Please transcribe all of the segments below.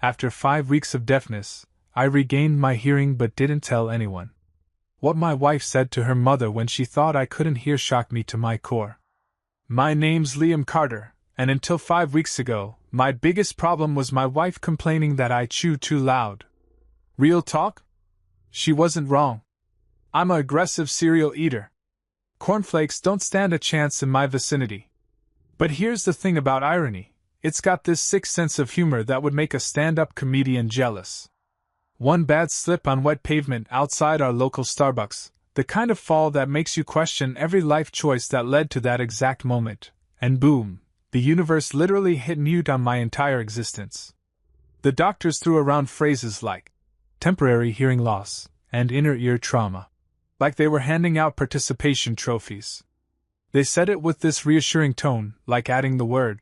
After 5 weeks of deafness, I regained my hearing but didn't tell anyone. What my wife said to her mother when she thought I couldn't hear shocked me to my core. My name's Liam Carter, and until 5 weeks ago, my biggest problem was my wife complaining that I chew too loud. Real talk? She wasn't wrong. I'm an aggressive cereal eater. Cornflakes don't stand a chance in my vicinity. But here's the thing about irony. It's got this sick sense of humor that would make a stand-up comedian jealous. One bad slip on wet pavement outside our local Starbucks, the kind of fall that makes you question every life choice that led to that exact moment, and boom, the universe literally hit mute on my entire existence. The doctors threw around phrases like temporary hearing loss and inner ear trauma, like they were handing out participation trophies. They said it with this reassuring tone, like adding the word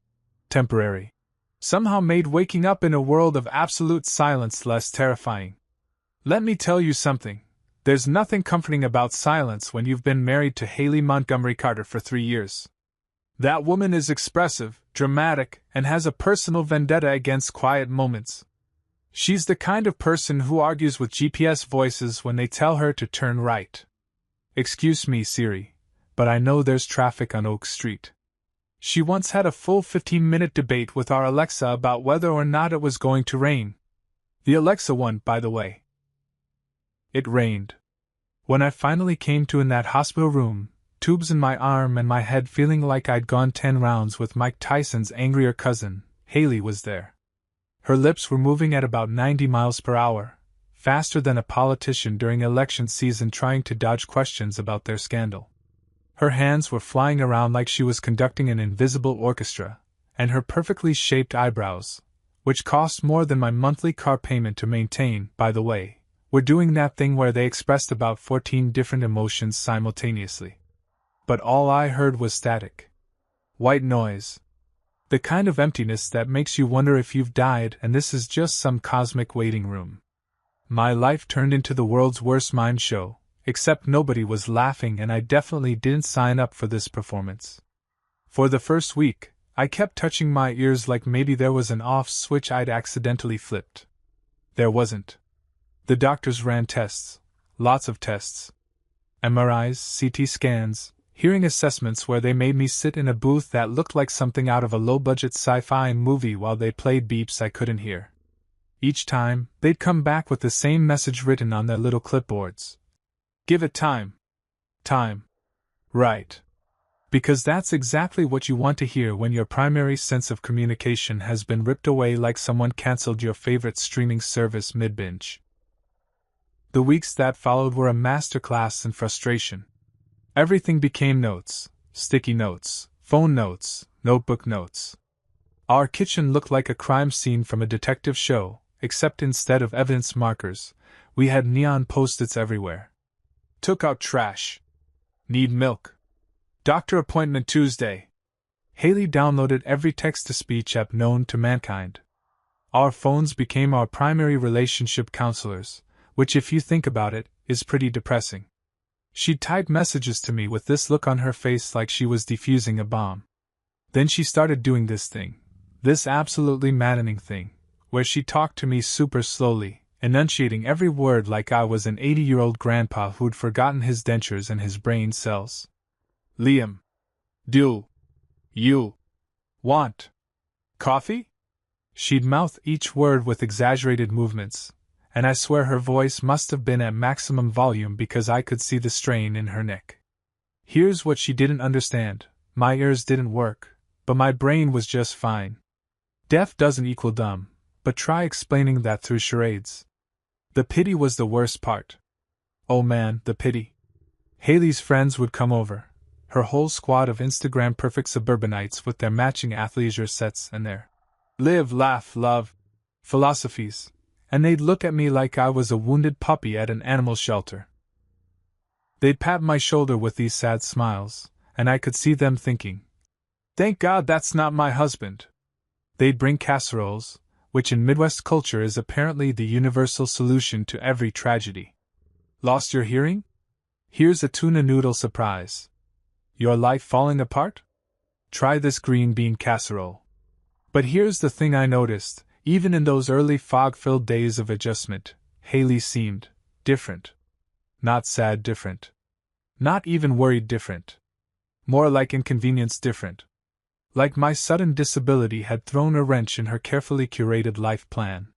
temporary somehow made waking up in a world of absolute silence less terrifying. Let me tell you something. There's nothing comforting about silence when you've been married to Haley Montgomery Carter for 3 years. That woman is expressive, dramatic, and has a personal vendetta against quiet moments. She's the kind of person who argues with GPS voices when they tell her to turn right. Excuse me, Siri, but I know there's traffic on Oak Street. She once had a full 15-minute debate with our Alexa about whether or not it was going to rain. The Alexa won, by the way. It rained. When I finally came to in that hospital room, tubes in my arm and my head feeling like I'd gone 10 rounds with Mike Tyson's angrier cousin, Haley was there. Her lips were moving at about 90 miles per hour, faster than a politician during election season trying to dodge questions about their scandal. Her hands were flying around like she was conducting an invisible orchestra, and her perfectly shaped eyebrows, which cost more than my monthly car payment to maintain, by the way, were doing that thing where they expressed about 14 different emotions simultaneously. But all I heard was static. White noise. The kind of emptiness that makes you wonder if you've died and this is just some cosmic waiting room. My life turned into the world's worst mime show, except nobody was laughing and I definitely didn't sign up for this performance. For the first week, I kept touching my ears like maybe there was an off switch I'd accidentally flipped. There wasn't. The doctors ran tests, lots of tests. MRIs, CT scans, hearing assessments where they made me sit in a booth that looked like something out of a low-budget sci-fi movie while they played beeps I couldn't hear. Each time, they'd come back with the same message written on their little clipboards. Give it time. Time. Right. Because that's exactly what you want to hear when your primary sense of communication has been ripped away like someone cancelled your favorite streaming service mid-binge. The weeks that followed were a masterclass in frustration. Everything became notes, sticky notes, phone notes, notebook notes. Our kitchen looked like a crime scene from a detective show, except instead of evidence markers, we had neon post-its everywhere. Took out trash. Need milk. Doctor appointment Tuesday. Haley downloaded every text-to-speech app known to mankind. Our phones became our primary relationship counselors, which if you think about it, is pretty depressing. She'd type messages to me with this look on her face like she was defusing a bomb. Then she started doing this thing, this absolutely maddening thing, where she talked to me super slowly, enunciating every word like I was an 80-year-old grandpa who'd forgotten his dentures and his brain cells. Liam. Do you want coffee? She'd mouth each word with exaggerated movements, and I swear her voice must have been at maximum volume because I could see the strain in her neck. Here's what she didn't understand. My ears didn't work, but my brain was just fine. Deaf doesn't equal dumb, but try explaining that through charades. The pity was the worst part. Oh man, the pity. Haley's friends would come over, her whole squad of Instagram-perfect suburbanites with their matching athleisure sets and their live, laugh, love philosophies, and they'd look at me like I was a wounded puppy at an animal shelter. They'd pat my shoulder with these sad smiles, and I could see them thinking, "Thank God that's not my husband." They'd bring casseroles, which in Midwest culture is apparently the universal solution to every tragedy. Lost your hearing? Here's a tuna noodle surprise. Your life falling apart? Try this green bean casserole. But here's the thing I noticed, Even in those early fog-filled days of adjustment, Haley seemed different. Not sad different. Not even worried different. More like inconvenience different. Like my sudden disability had thrown a wrench in her carefully curated life plan.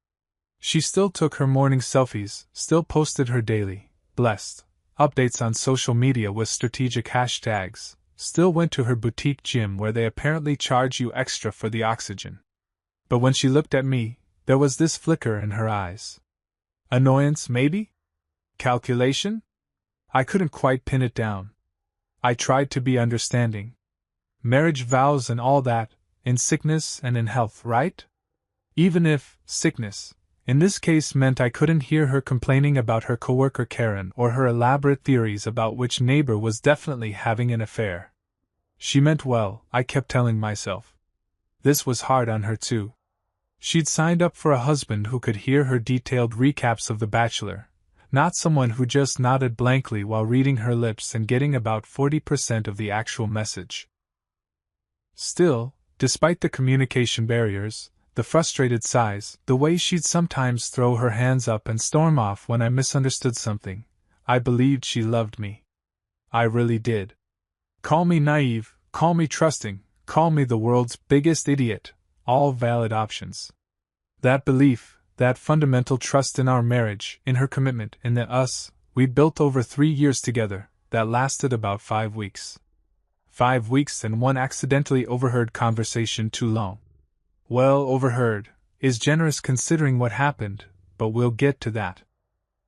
She still took her morning selfies, still posted her daily, blessed, updates on social media with strategic hashtags, still went to her boutique gym where they apparently charge you extra for the oxygen. But when she looked at me, there was this flicker in her eyes. Annoyance, maybe? Calculation? I couldn't quite pin it down. I tried to be understanding. Marriage vows and all that, in sickness and in health, right? Even if sickness, in this case, meant I couldn't hear her complaining about her coworker Karen or her elaborate theories about which neighbor was definitely having an affair. She meant well, I kept telling myself. This was hard on her too. She'd signed up for a husband who could hear her detailed recaps of The Bachelor, not someone who just nodded blankly while reading her lips and getting about 40% of the actual message. Still, despite the communication barriers, the frustrated sighs, the way she'd sometimes throw her hands up and storm off when I misunderstood something, I believed she loved me. I really did. Call me naive, call me trusting, call me the world's biggest idiot, all valid options. That belief, that fundamental trust in our marriage, in her commitment, in the us we built over 3 years together, that lasted about 5 weeks. 5 weeks and one accidentally overheard conversation too long. Well, overheard is generous considering what happened, but we'll get to that.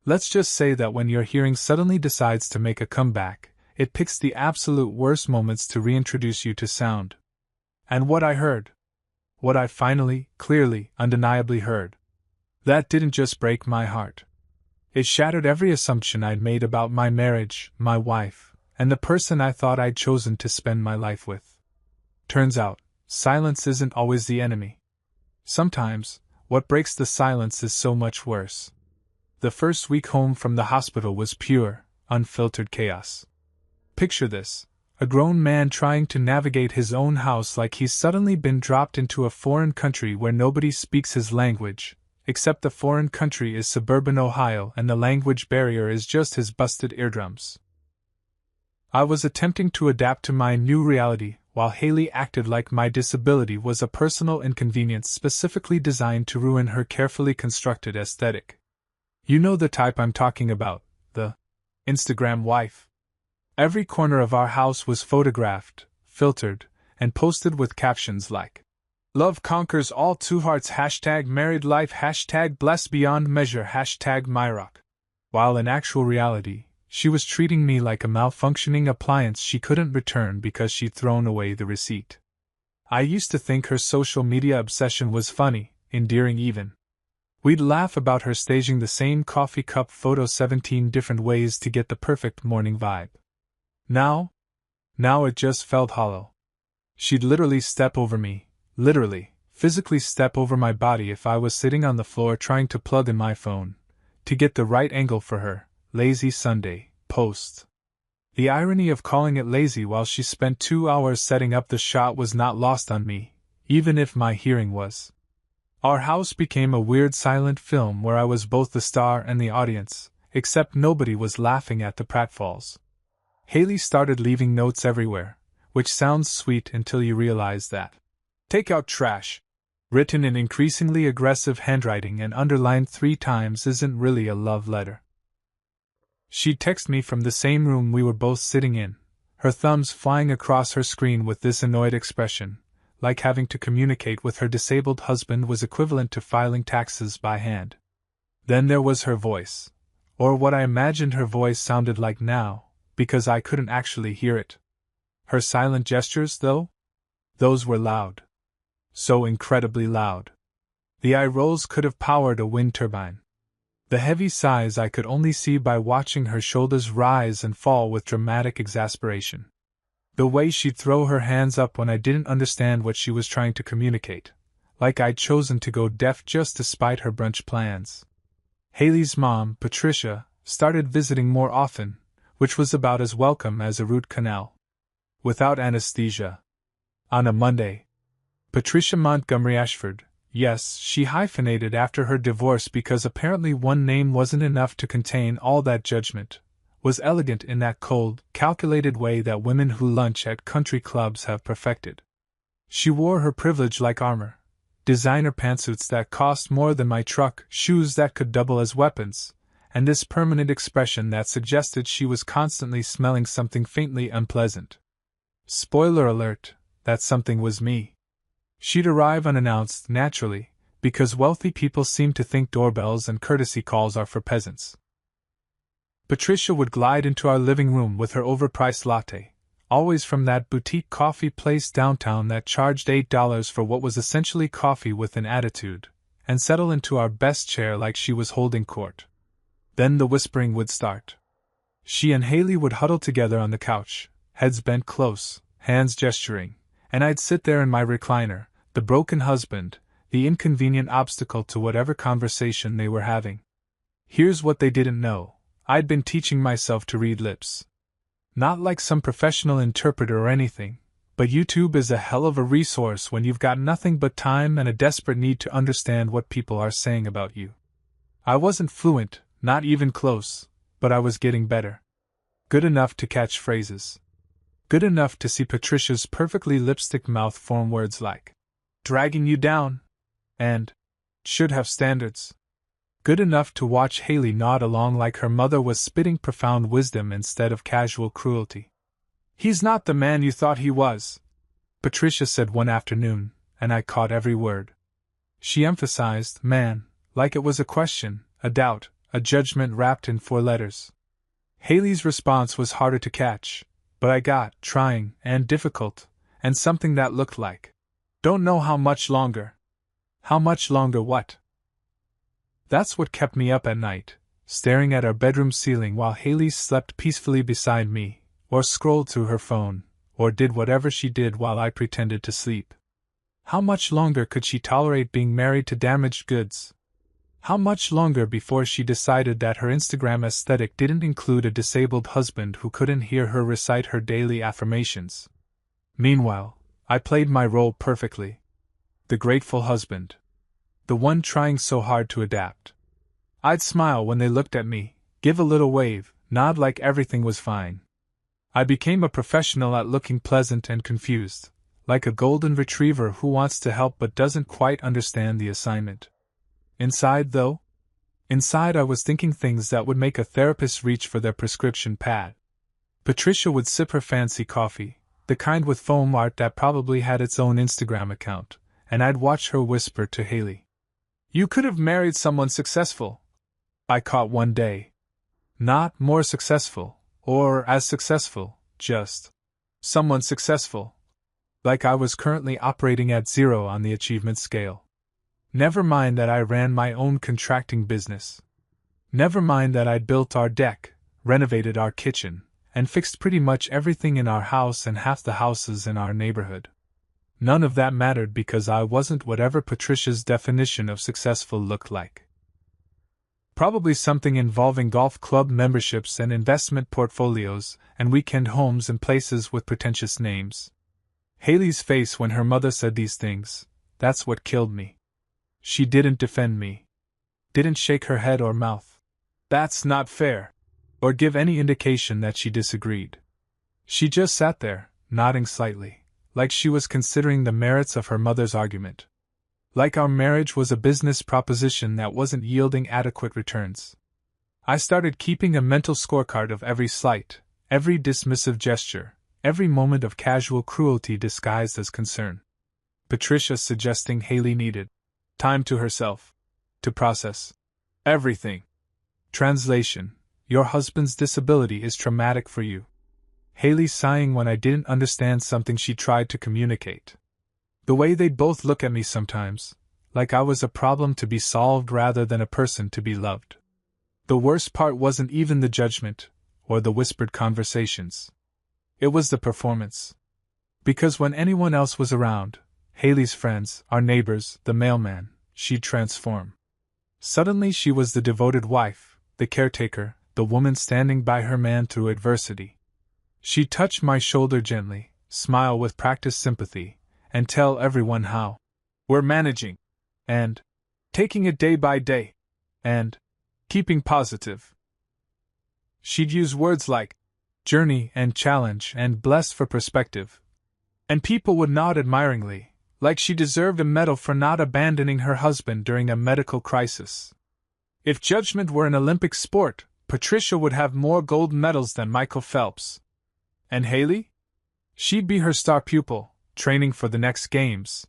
Let's just say that when your hearing suddenly decides to make a comeback, it picks the absolute worst moments to reintroduce you to sound. And what I heard, what I finally, clearly, undeniably heard, that didn't just break my heart. It shattered every assumption I'd made about my marriage, my wife, and the person I thought I'd chosen to spend my life with. Turns out, silence isn't always the enemy. Sometimes, what breaks the silence is so much worse. The first week home from the hospital was pure, unfiltered chaos. Picture this: a grown man trying to navigate his own house like he's suddenly been dropped into a foreign country where nobody speaks his language, except the foreign country is suburban Ohio and the language barrier is just his busted eardrums. I was attempting to adapt to my new reality, while Haley acted like my disability was a personal inconvenience specifically designed to ruin her carefully constructed aesthetic. You know the type I'm talking about, the Instagram wife. Every corner of our house was photographed, filtered, and posted with captions like, "Love conquers all, 2 hearts, #married life, #blessed beyond measure, #myrock." While in actual reality, she was treating me like a malfunctioning appliance she couldn't return because she'd thrown away the receipt. I used to think her social media obsession was funny, endearing even. We'd laugh about her staging the same coffee cup photo 17 different ways to get the perfect morning vibe. Now it just felt hollow. She'd literally step over me, literally, physically step over my body if I was sitting on the floor trying to plug in my phone, to get the right angle for her lazy Sunday post. The irony of calling it lazy while she spent 2 hours setting up the shot was not lost on me, even if my hearing was. Our house became a weird silent film where I was both the star and the audience, except nobody was laughing at the pratfalls. Haley started leaving notes everywhere, which sounds sweet until you realize that "take out trash," written in increasingly aggressive handwriting and underlined 3 times, isn't really a love letter. She'd text me from the same room we were both sitting in, her thumbs flying across her screen with this annoyed expression, like having to communicate with her disabled husband was equivalent to filing taxes by hand. Then there was her voice, or what I imagined her voice sounded like now, because I couldn't actually hear it. Her silent gestures, though? Those were loud. So incredibly loud. The eye rolls could have powered a wind turbine. The heavy sighs I could only see by watching her shoulders rise and fall with dramatic exasperation. The way she'd throw her hands up when I didn't understand what she was trying to communicate, like I'd chosen to go deaf just to spite her brunch plans. Haley's mom, Patricia, started visiting more often, which was about as welcome as a root canal. Without anesthesia. On a Monday. Patricia Montgomery Ashford, Yes, she hyphenated after her divorce because apparently one name wasn't enough to contain all that judgment, was elegant in that cold, calculated way that women who lunch at country clubs have perfected. She wore her privilege like armor. Designer pantsuits that cost more than my truck, shoes that could double as weapons, and this permanent expression that suggested she was constantly smelling something faintly unpleasant. Spoiler alert, that something was me. She'd arrive unannounced, naturally, because wealthy people seem to think doorbells and courtesy calls are for peasants. Patricia would glide into our living room with her overpriced latte, always from that boutique coffee place downtown that charged $8 for what was essentially coffee with an attitude, and settle into our best chair like she was holding court. Then the whispering would start. She and Haley would huddle together on the couch, heads bent close, hands gesturing, and I'd sit there in my recliner, the broken husband, the inconvenient obstacle to whatever conversation they were having. Here's what they didn't know. I'd been teaching myself to read lips. Not like some professional interpreter or anything, but YouTube is a hell of a resource when you've got nothing but time and a desperate need to understand what people are saying about you. I wasn't fluent, not even close, but I was getting better. Good enough to catch phrases. Good enough to see Patricia's perfectly lipstick mouth form words like, dragging you down, and should have standards. Good enough to watch Haley nod along like her mother was spitting profound wisdom instead of casual cruelty. He's not the man you thought he was, Patricia said one afternoon, and I caught every word. She emphasized man, like it was a question, a doubt, a judgment wrapped in 4 letters. Haley's response was harder to catch, but I got trying and difficult, and something that looked like, don't know how much longer. How much longer what? That's what kept me up at night, staring at our bedroom ceiling while Haley slept peacefully beside me, or scrolled through her phone, or did whatever she did while I pretended to sleep. How much longer could she tolerate being married to damaged goods? How much longer before she decided that her Instagram aesthetic didn't include a disabled husband who couldn't hear her recite her daily affirmations? Meanwhile, I played my role perfectly. The grateful husband. The one trying so hard to adapt. I'd smile when they looked at me, give a little wave, nod like everything was fine. I became a professional at looking pleasant and confused, like a golden retriever who wants to help but doesn't quite understand the assignment. Inside, though? Inside I was thinking things that would make a therapist reach for their prescription pad. Patricia would sip her fancy coffee, the kind with foam art that probably had its own Instagram account, and I'd watch her whisper to Haley. You could have married someone successful, I caught one day. Not more successful, or as successful, just someone successful. Like I was currently operating at 0 on the achievement scale. Never mind that I ran my own contracting business. Never mind that I'd built our deck, renovated our kitchen, and fixed pretty much everything in our house and half the houses in our neighborhood. None of that mattered because I wasn't whatever Patricia's definition of successful looked like. Probably something involving golf club memberships and investment portfolios and weekend homes in places with pretentious names. Haley's face when her mother said these things, that's what killed me. She didn't defend me. Didn't shake her head or mouth. That's not fair. Or give any indication that she disagreed. She just sat there, nodding slightly, like she was considering the merits of her mother's argument. Like our marriage was a business proposition that wasn't yielding adequate returns. I started keeping a mental scorecard of every slight, every dismissive gesture, every moment of casual cruelty disguised as concern. Patricia suggesting Haley needed time to herself, to process everything. Translation: your husband's disability is traumatic for you. Haley sighing when I didn't understand something she tried to communicate. The way they'd both look at me sometimes, like I was a problem to be solved rather than a person to be loved. The worst part wasn't even the judgment, or the whispered conversations. It was the performance. Because when anyone else was around, Haley's friends, our neighbors, the mailman, she'd transform. Suddenly she was the devoted wife, the caretaker, the woman standing by her man through adversity. She'd touch my shoulder gently, smile with practiced sympathy, and tell everyone how we're managing. and taking it day by day, and keeping positive. She'd use words like journey and challenge and blessed for perspective. And people would nod admiringly, like she deserved a medal for not abandoning her husband during a medical crisis. If judgment were an Olympic sport, Patricia would have more gold medals than Michael Phelps. And Haley? She'd be her star pupil, training for the next games.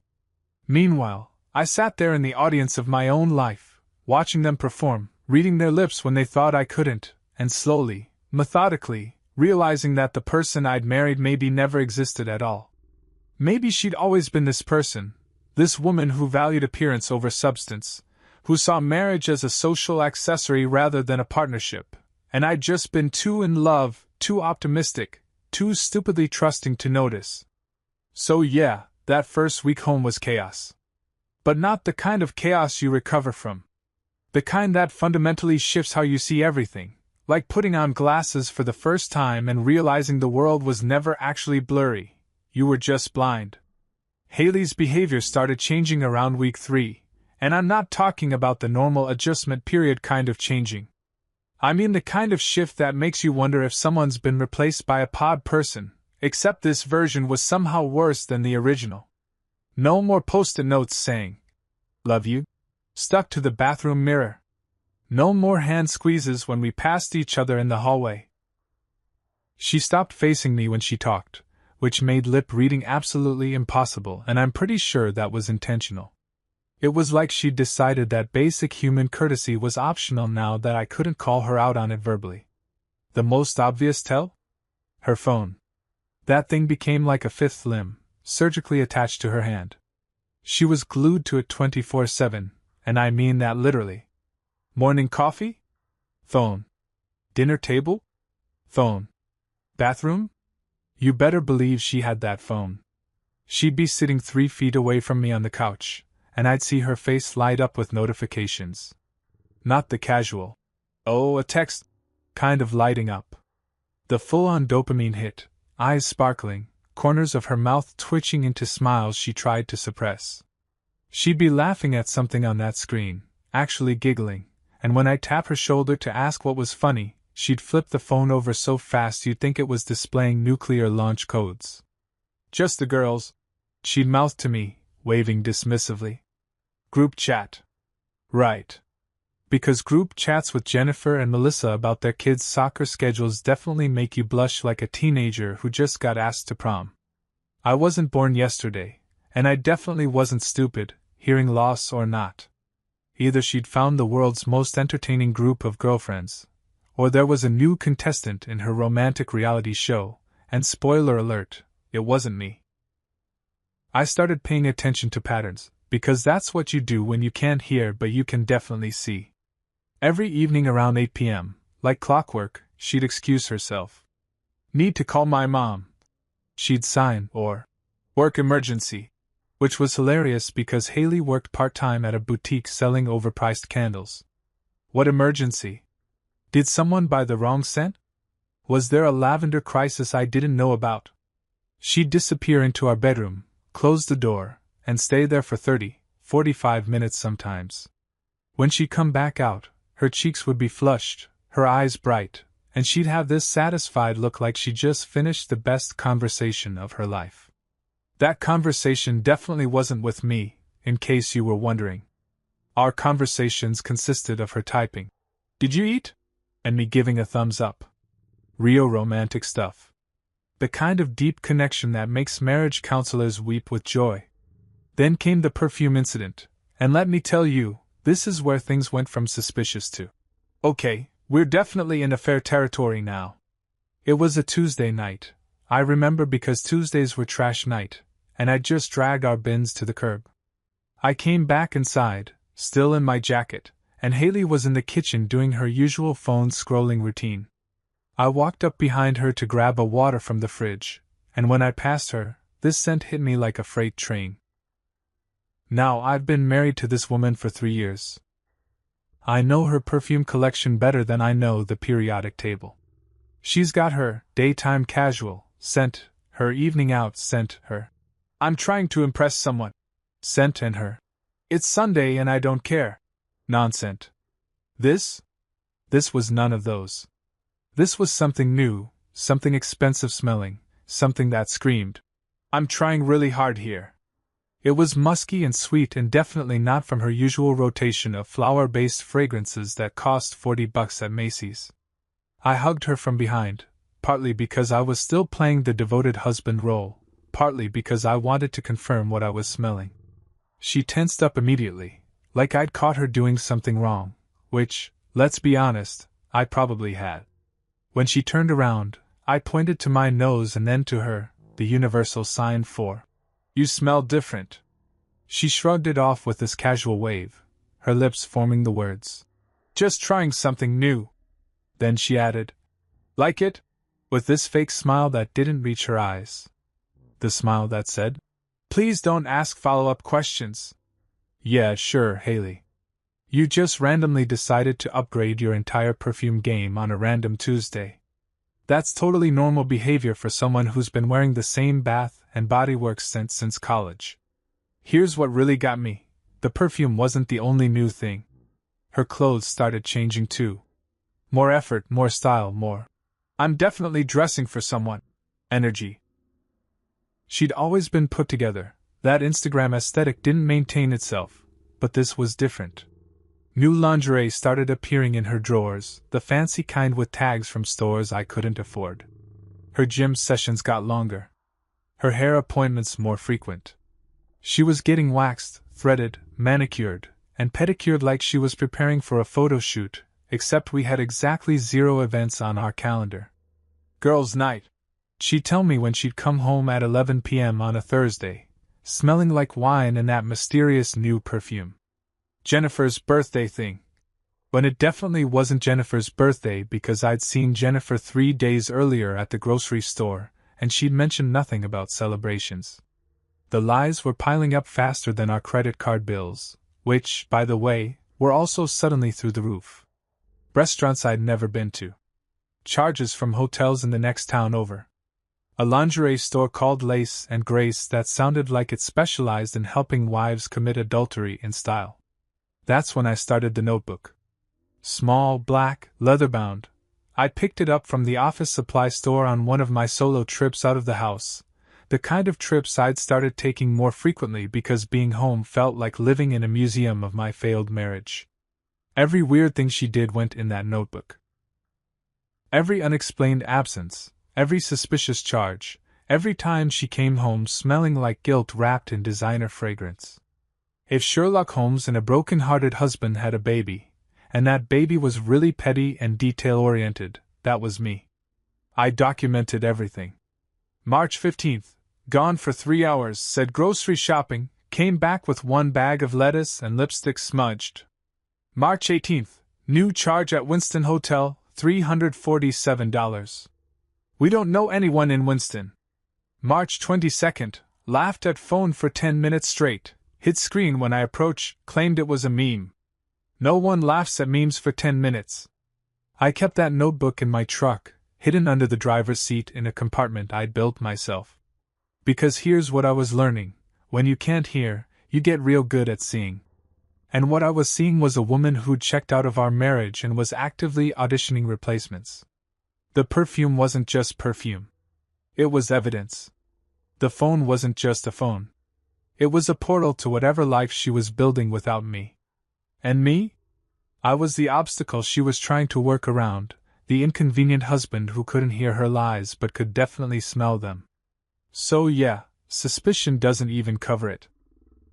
Meanwhile, I sat there in the audience of my own life, watching them perform, reading their lips when they thought I couldn't, and slowly, methodically, realizing that the person I'd married maybe never existed at all. Maybe she'd always been this person, this woman who valued appearance over substance, who saw marriage as a social accessory rather than a partnership, and I'd just been too in love, too optimistic, too stupidly trusting to notice. So yeah, that first week home was chaos. But not the kind of chaos you recover from. The kind that fundamentally shifts how you see everything, like putting on glasses for the first time and realizing the world was never actually blurry. You were just blind. Haley's behavior started changing around week 3, and I'm not talking about the normal adjustment period kind of changing. I mean the kind of shift that makes you wonder if someone's been replaced by a pod person, except this version was somehow worse than the original. No more post-it notes saying, "Love you," stuck to the bathroom mirror. No more hand squeezes when we passed each other in the hallway. She stopped facing me when she talked, which made lip reading absolutely impossible, and I'm pretty sure that was intentional. It was like she'd decided that basic human courtesy was optional now that I couldn't call her out on it verbally. The most obvious tell? Her phone. That thing became like a fifth limb, surgically attached to her hand. She was glued to it 24/7, and I mean that literally. Morning coffee? Phone. Dinner table? Phone. Bathroom? You better believe she had that phone. She'd be sitting 3 feet away from me on the couch, and I'd see her face light up with notifications. Not the casual, "oh, a text," kind of lighting up. The full-on dopamine hit, eyes sparkling, corners of her mouth twitching into smiles she tried to suppress. She'd be laughing at something on that screen, actually giggling, and when I'd tap her shoulder to ask what was funny, she'd flip the phone over so fast you'd think it was displaying nuclear launch codes. "Just the girls," she'd mouth to me, waving dismissively. "Group chat." Right. Because group chats with Jennifer and Melissa about their kids' soccer schedules definitely make you blush like a teenager who just got asked to prom. I wasn't born yesterday, and I definitely wasn't stupid, hearing loss or not. Either she'd found the world's most entertaining group of girlfriends, or there was a new contestant in her romantic reality show, and spoiler alert, it wasn't me. I started paying attention to patterns, because that's what you do when you can't hear but you can definitely see. Every evening around 8 p.m., like clockwork, she'd excuse herself. "Need to call my mom," she'd sign, or "work emergency," which was hilarious because Haley worked part-time at a boutique selling overpriced candles. What emergency? Did someone buy the wrong scent? Was there a lavender crisis I didn't know about? She'd disappear into our bedroom, close the door, and stay there for 30, 45 minutes sometimes. When she'd come back out, her cheeks would be flushed, her eyes bright, and she'd have this satisfied look like she just finished the best conversation of her life. That conversation definitely wasn't with me, in case you were wondering. Our conversations consisted of her typing, "Did you eat?" and me giving a thumbs up. Real romantic stuff. The kind of deep connection that makes marriage counselors weep with joy. Then came the perfume incident, and let me tell you, this is where things went from suspicious to, "Okay, we're definitely in affair territory now." It was a Tuesday night, I remember, because Tuesdays were trash night, and I'd just dragged our bins to the curb. I came back inside, still in my jacket, and Haley was in the kitchen doing her usual phone scrolling routine. I walked up behind her to grab a water from the fridge, and when I passed her, this scent hit me like a freight train. Now I've been married to this woman for 3 years. I know her perfume collection better than I know the periodic table. She's got her daytime casual scent, her evening out scent, her "I'm trying to impress someone" scent, and her It's Sunday and I don't care. Nonsense. This? This was none of those. This was something new, something expensive smelling, something that screamed, I'm trying really hard here. It was musky and sweet and definitely not from her usual rotation of flower-based fragrances that cost $40 at Macy's. I hugged her from behind, partly because I was still playing the devoted husband role, partly because I wanted to confirm what I was smelling. She tensed up immediately, like I'd caught her doing something wrong, which, let's be honest, I probably had. When she turned around, I pointed to my nose and then to her, the universal sign for, You smell different. She shrugged it off with this casual wave, her lips forming the words, Just trying something new. Then she added, Like it? With this fake smile that didn't reach her eyes. The smile that said, Please don't ask follow-up questions. Yeah, sure, Haley. You just randomly decided to upgrade your entire perfume game on a random Tuesday. That's totally normal behavior for someone who's been wearing the same Bath and Body Works scent since college. Here's what really got me. The perfume wasn't the only new thing. Her clothes started changing too. More effort, more style, more. I'm definitely dressing for someone. Energy. She'd always been put together. That Instagram aesthetic didn't maintain itself, but this was different. New lingerie started appearing in her drawers, the fancy kind with tags from stores I couldn't afford. Her gym sessions got longer. Her hair appointments more frequent. She was getting waxed, threaded, manicured, and pedicured like she was preparing for a photo shoot, except we had exactly 0 events on our calendar. Girls' night. She'd tell me when she'd come home at 11 p.m. on a Thursday, smelling like wine and that mysterious new perfume. Jennifer's birthday thing. When it definitely wasn't Jennifer's birthday because I'd seen Jennifer 3 days earlier at the grocery store, and she'd mentioned nothing about celebrations. The lies were piling up faster than our credit card bills, which, by the way, were also suddenly through the roof. Restaurants I'd never been to. Charges from hotels in the next town over. A lingerie store called Lace and Grace that sounded like it specialized in helping wives commit adultery in style. That's when I started the notebook. Small, black, leather-bound. I picked it up from the office supply store on one of my solo trips out of the house, the kind of trips I'd started taking more frequently because being home felt like living in a museum of my failed marriage. Every weird thing she did went in that notebook. Every unexplained absence, every suspicious charge, every time she came home smelling like guilt wrapped in designer fragrance. If Sherlock Holmes and a broken-hearted husband had a baby, and that baby was really petty and detail-oriented, that was me. I documented everything. March 15th, gone for 3 hours, said grocery shopping, came back with 1 bag of lettuce and lipstick smudged. March 18th, new charge at Winston Hotel, $347. We don't know anyone in Winston. March 22nd, laughed at phone for 10 minutes straight. Hit screen when I approached, claimed it was a meme. No one laughs at memes for 10 minutes. I kept that notebook in my truck, hidden under the driver's seat in a compartment I'd built myself. Because here's what I was learning: when you can't hear, you get real good at seeing. And what I was seeing was a woman who'd checked out of our marriage and was actively auditioning replacements. The perfume wasn't just perfume. It was evidence. The phone wasn't just a phone. It was a portal to whatever life she was building without me. And me? I was the obstacle she was trying to work around, the inconvenient husband who couldn't hear her lies but could definitely smell them. So yeah, suspicion doesn't even cover it.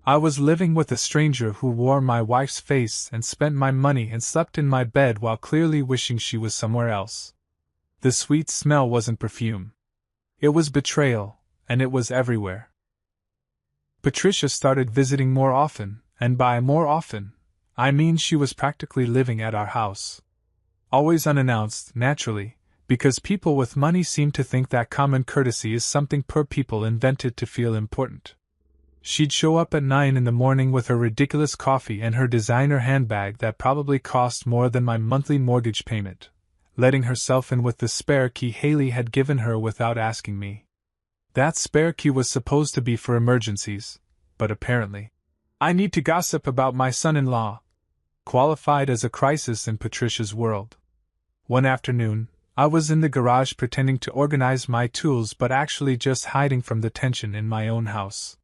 I was living with a stranger who wore my wife's face and spent my money and slept in my bed while clearly wishing she was somewhere else. The sweet smell wasn't perfume. It was betrayal, and it was everywhere. Patricia started visiting more often, and by more often, I mean she was practically living at our house. Always unannounced, naturally, because people with money seem to think that common courtesy is something poor people invented to feel important. She'd show up at 9 in the morning with her ridiculous coffee and her designer handbag that probably cost more than my monthly mortgage payment, letting herself in with the spare key Haley had given her without asking me. That spare key was supposed to be for emergencies, but apparently, I need to gossip about my son-in-law. Qualified as a crisis in Patricia's world. One afternoon, I was in the garage pretending to organize my tools but actually just hiding from the tension in my own house.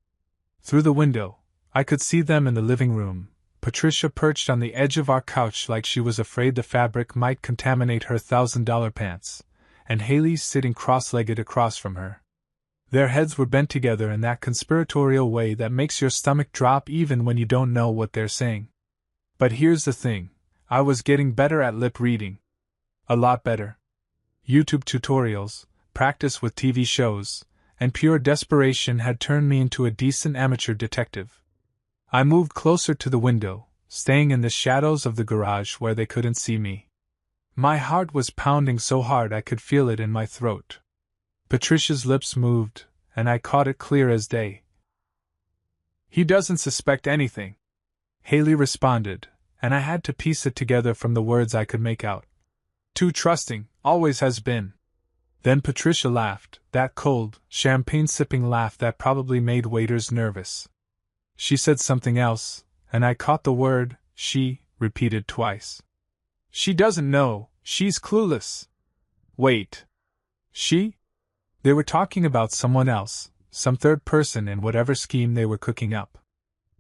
Through the window, I could see them in the living room, Patricia perched on the edge of our couch like she was afraid the fabric might contaminate her $1,000 pants, and Haley sitting cross-legged across from her. Their heads were bent together in that conspiratorial way that makes your stomach drop even when you don't know what they're saying. But here's the thing, I was getting better at lip reading. A lot better. YouTube tutorials, practice with TV shows, and pure desperation had turned me into a decent amateur detective. I moved closer to the window, staying in the shadows of the garage where they couldn't see me. My heart was pounding so hard I could feel it in my throat. Patricia's lips moved, and I caught it clear as day. "He doesn't suspect anything," Haley responded, and I had to piece it together from the words I could make out. "Too trusting, always has been." Then Patricia laughed, that cold, champagne-sipping laugh that probably made waiters nervous. She said something else, and I caught the word, she, repeated twice. "She doesn't know, she's clueless." "Wait. She?" They were talking about someone else, some third person in whatever scheme they were cooking up.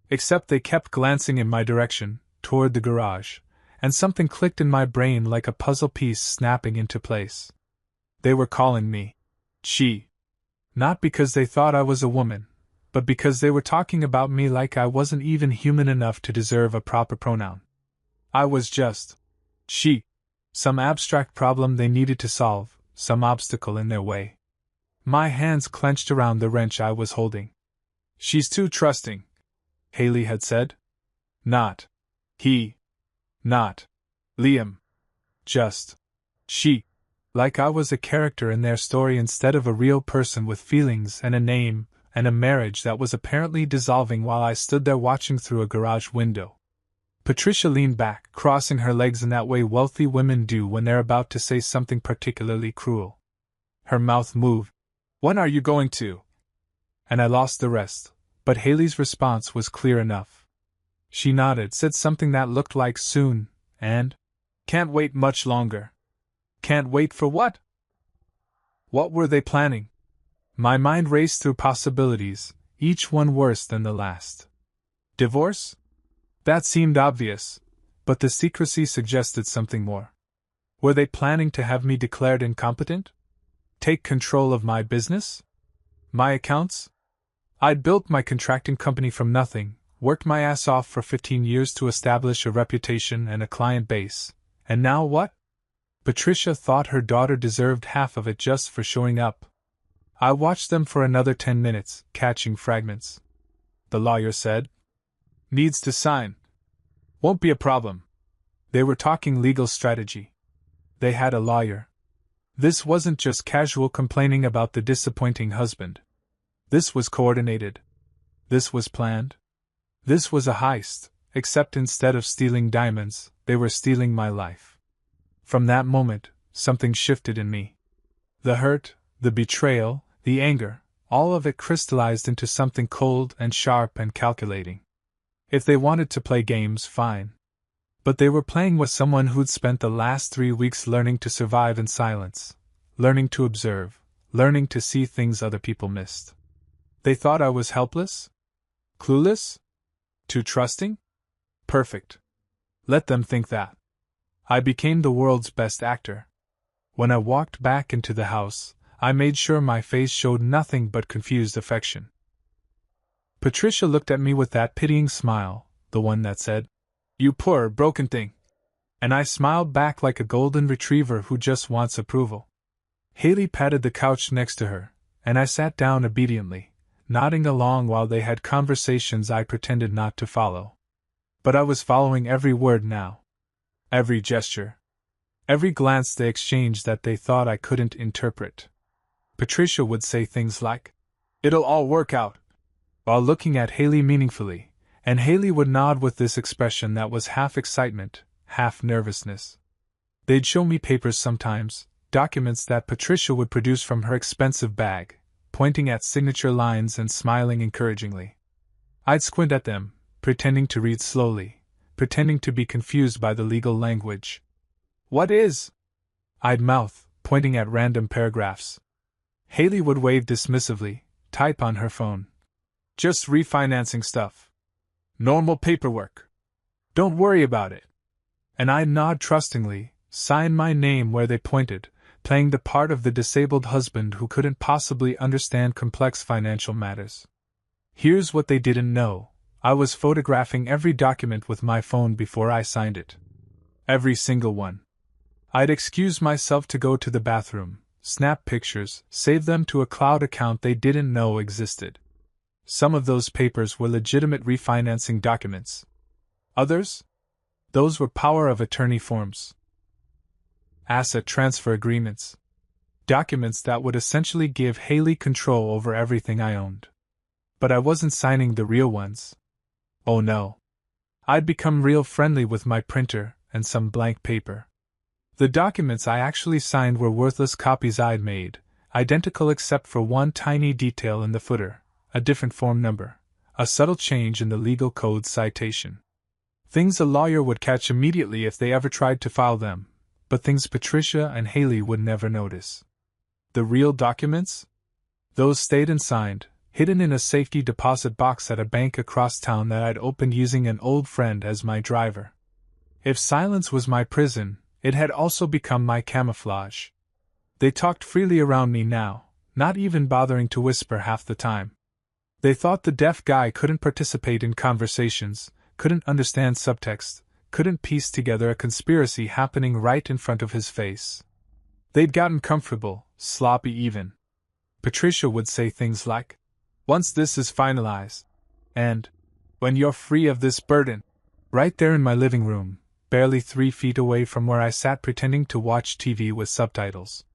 Except they kept glancing in my direction, toward the garage, and something clicked in my brain like a puzzle piece snapping into place. They were calling me she. Not because they thought I was a woman, but because they were talking about me like I wasn't even human enough to deserve a proper pronoun. I was just she. Some abstract problem they needed to solve, some obstacle in their way. My hands clenched around the wrench I was holding. "She's too trusting," Haley had said. Not he. Not Liam. Just she. Like I was a character in their story instead of a real person with feelings and a name, and a marriage that was apparently dissolving while I stood there watching through a garage window. Patricia leaned back, crossing her legs in that way wealthy women do when they're about to say something particularly cruel. Her mouth moved. "When are you going to?" And I lost the rest, but Haley's response was clear enough. She nodded, said something that looked like soon, and "Can't wait much longer." Can't wait for what? What were they planning? My mind raced through possibilities, each one worse than the last. Divorce? That seemed obvious, but the secrecy suggested something more. Were they planning to have me declared incompetent? Take control of my business? My accounts? I'd built my contracting company from nothing, worked my ass off for 15 years to establish a reputation and a client base, and now what? Patricia thought her daughter deserved half of it just for showing up. I watched them for another 10 minutes, catching fragments. The lawyer said, "Needs to sign." "Won't be a problem." They were talking legal strategy. They had a lawyer. This wasn't just casual complaining about the disappointing husband. This was coordinated. This was planned. This was a heist, except instead of stealing diamonds, they were stealing my life. From that moment, something shifted in me. The hurt, the betrayal, the anger, all of it crystallized into something cold and sharp and calculating. If they wanted to play games, fine. But they were playing with someone who'd spent the last 3 weeks learning to survive in silence, learning to observe, learning to see things other people missed. They thought I was helpless? Clueless? Too trusting? Perfect. Let them think that. I became the world's best actor. When I walked back into the house, I made sure my face showed nothing but confused affection. Patricia looked at me with that pitying smile, the one that said, "You poor, broken thing." And I smiled back like a golden retriever who just wants approval. Haley patted the couch next to her, and I sat down obediently, nodding along while they had conversations I pretended not to follow. But I was following every word now. Every gesture. Every glance they exchanged that they thought I couldn't interpret. Patricia would say things like, "It'll all work out," while looking at Haley meaningfully, and Haley would nod with this expression that was half excitement, half nervousness. They'd show me papers sometimes, documents that Patricia would produce from her expensive bag, pointing at signature lines and smiling encouragingly. I'd squint at them, pretending to read slowly, pretending to be confused by the legal language. "What is?" I'd mouth, pointing at random paragraphs. Haley would wave dismissively, type on her phone. "Just refinancing stuff. Normal paperwork. Don't worry about it." And I'd nod trustingly, sign my name where they pointed, playing the part of the disabled husband who couldn't possibly understand complex financial matters. Here's what they didn't know. I was photographing every document with my phone before I signed it. Every single one. I'd excuse myself to go to the bathroom, snap pictures, save them to a cloud account they didn't know existed. Some of those papers were legitimate refinancing documents. Others? Those were power of attorney forms. Asset transfer agreements. Documents that would essentially give Haley control over everything I owned. But I wasn't signing the real ones. Oh no. I'd become real friendly with my printer and some blank paper. The documents I actually signed were worthless copies I'd made, identical except for one tiny detail in the footer, a different form number, a subtle change in the legal code citation. Things a lawyer would catch immediately if they ever tried to file them, but things Patricia and Haley would never notice. The real documents? Those stayed unsigned, hidden in a safety deposit box at a bank across town that I'd opened using an old friend as my driver. If silence was my prison, it had also become my camouflage. They talked freely around me now, not even bothering to whisper half the time. They thought the deaf guy couldn't participate in conversations, couldn't understand subtext, couldn't piece together a conspiracy happening right in front of his face. They'd gotten comfortable, sloppy even. Patricia would say things like, "Once this is finalized," and, "when you're free of this burden," right there in my living room, barely 3 feet away from where I sat pretending to watch TV with subtitles.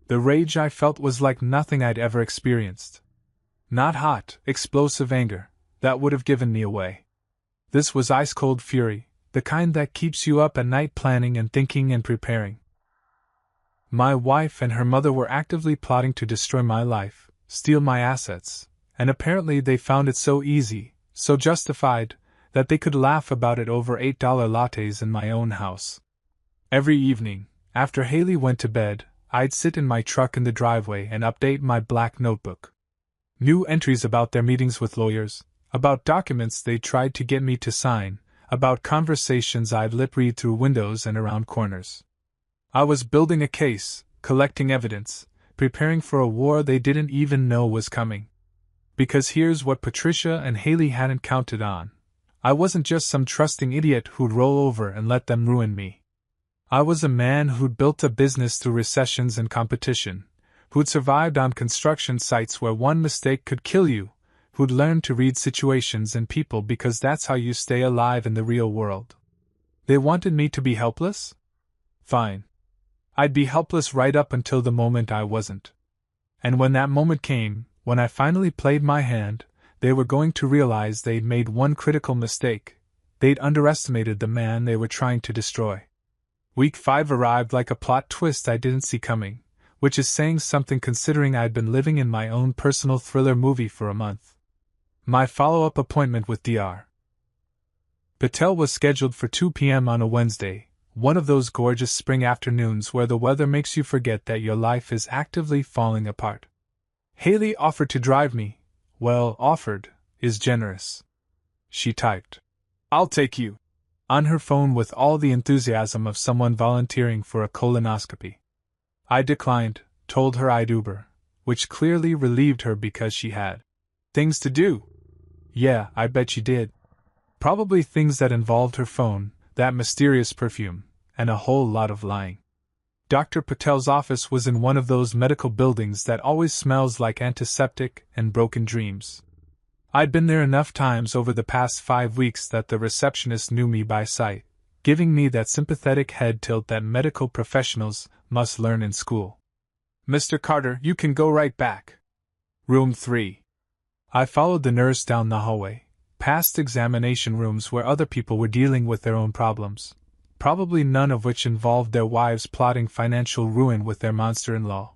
The rage I felt was like nothing I'd ever experienced. Not hot, explosive anger, that would have given me away. This was ice-cold fury, the kind that keeps you up at night planning and thinking and preparing. My wife and her mother were actively plotting to destroy my life, steal my assets, and apparently they found it so easy, so justified, that they could laugh about it over $8 lattes in my own house. Every evening, after Haley went to bed, I'd sit in my truck in the driveway and update my black notebook. New entries about their meetings with lawyers, about documents they tried to get me to sign, about conversations I'd lip-read through windows and around corners. I was building a case, collecting evidence, preparing for a war they didn't even know was coming. Because here's what Patricia and Haley hadn't counted on. I wasn't just some trusting idiot who'd roll over and let them ruin me. I was a man who'd built a business through recessions and competition, who'd survived on construction sites where one mistake could kill you, who'd learned to read situations and people because that's how you stay alive in the real world. They wanted me to be helpless? Fine. I'd be helpless right up until the moment I wasn't. And when that moment came, when I finally played my hand, they were going to realize they'd made one critical mistake. They'd underestimated the man they were trying to destroy. Week 5 arrived like a plot twist I didn't see coming, which is saying something considering I'd been living in my own personal thriller movie for a month. My follow-up appointment with Dr. Patel was scheduled for 2 p.m. on a Wednesday, one of those gorgeous spring afternoons where the weather makes you forget that your life is actively falling apart. Haley offered to drive me. Well, offered is generous. She typed, "I'll take you," on her phone with all the enthusiasm of someone volunteering for a colonoscopy. I declined, told her I'd Uber, which clearly relieved her because she had things to do. Yeah, I bet she did. Probably things that involved her phone, that mysterious perfume, and a whole lot of lying. Dr. Patel's office was in one of those medical buildings that always smells like antiseptic and broken dreams. I'd been there enough times over the past 5 weeks that the receptionist knew me by sight, giving me that sympathetic head tilt that medical professionals must learn in school. "Mr. Carter, you can go right back. Room 3. I followed the nurse down the hallway, past examination rooms where other people were dealing with their own problems, probably none of which involved their wives plotting financial ruin with their monster-in-law.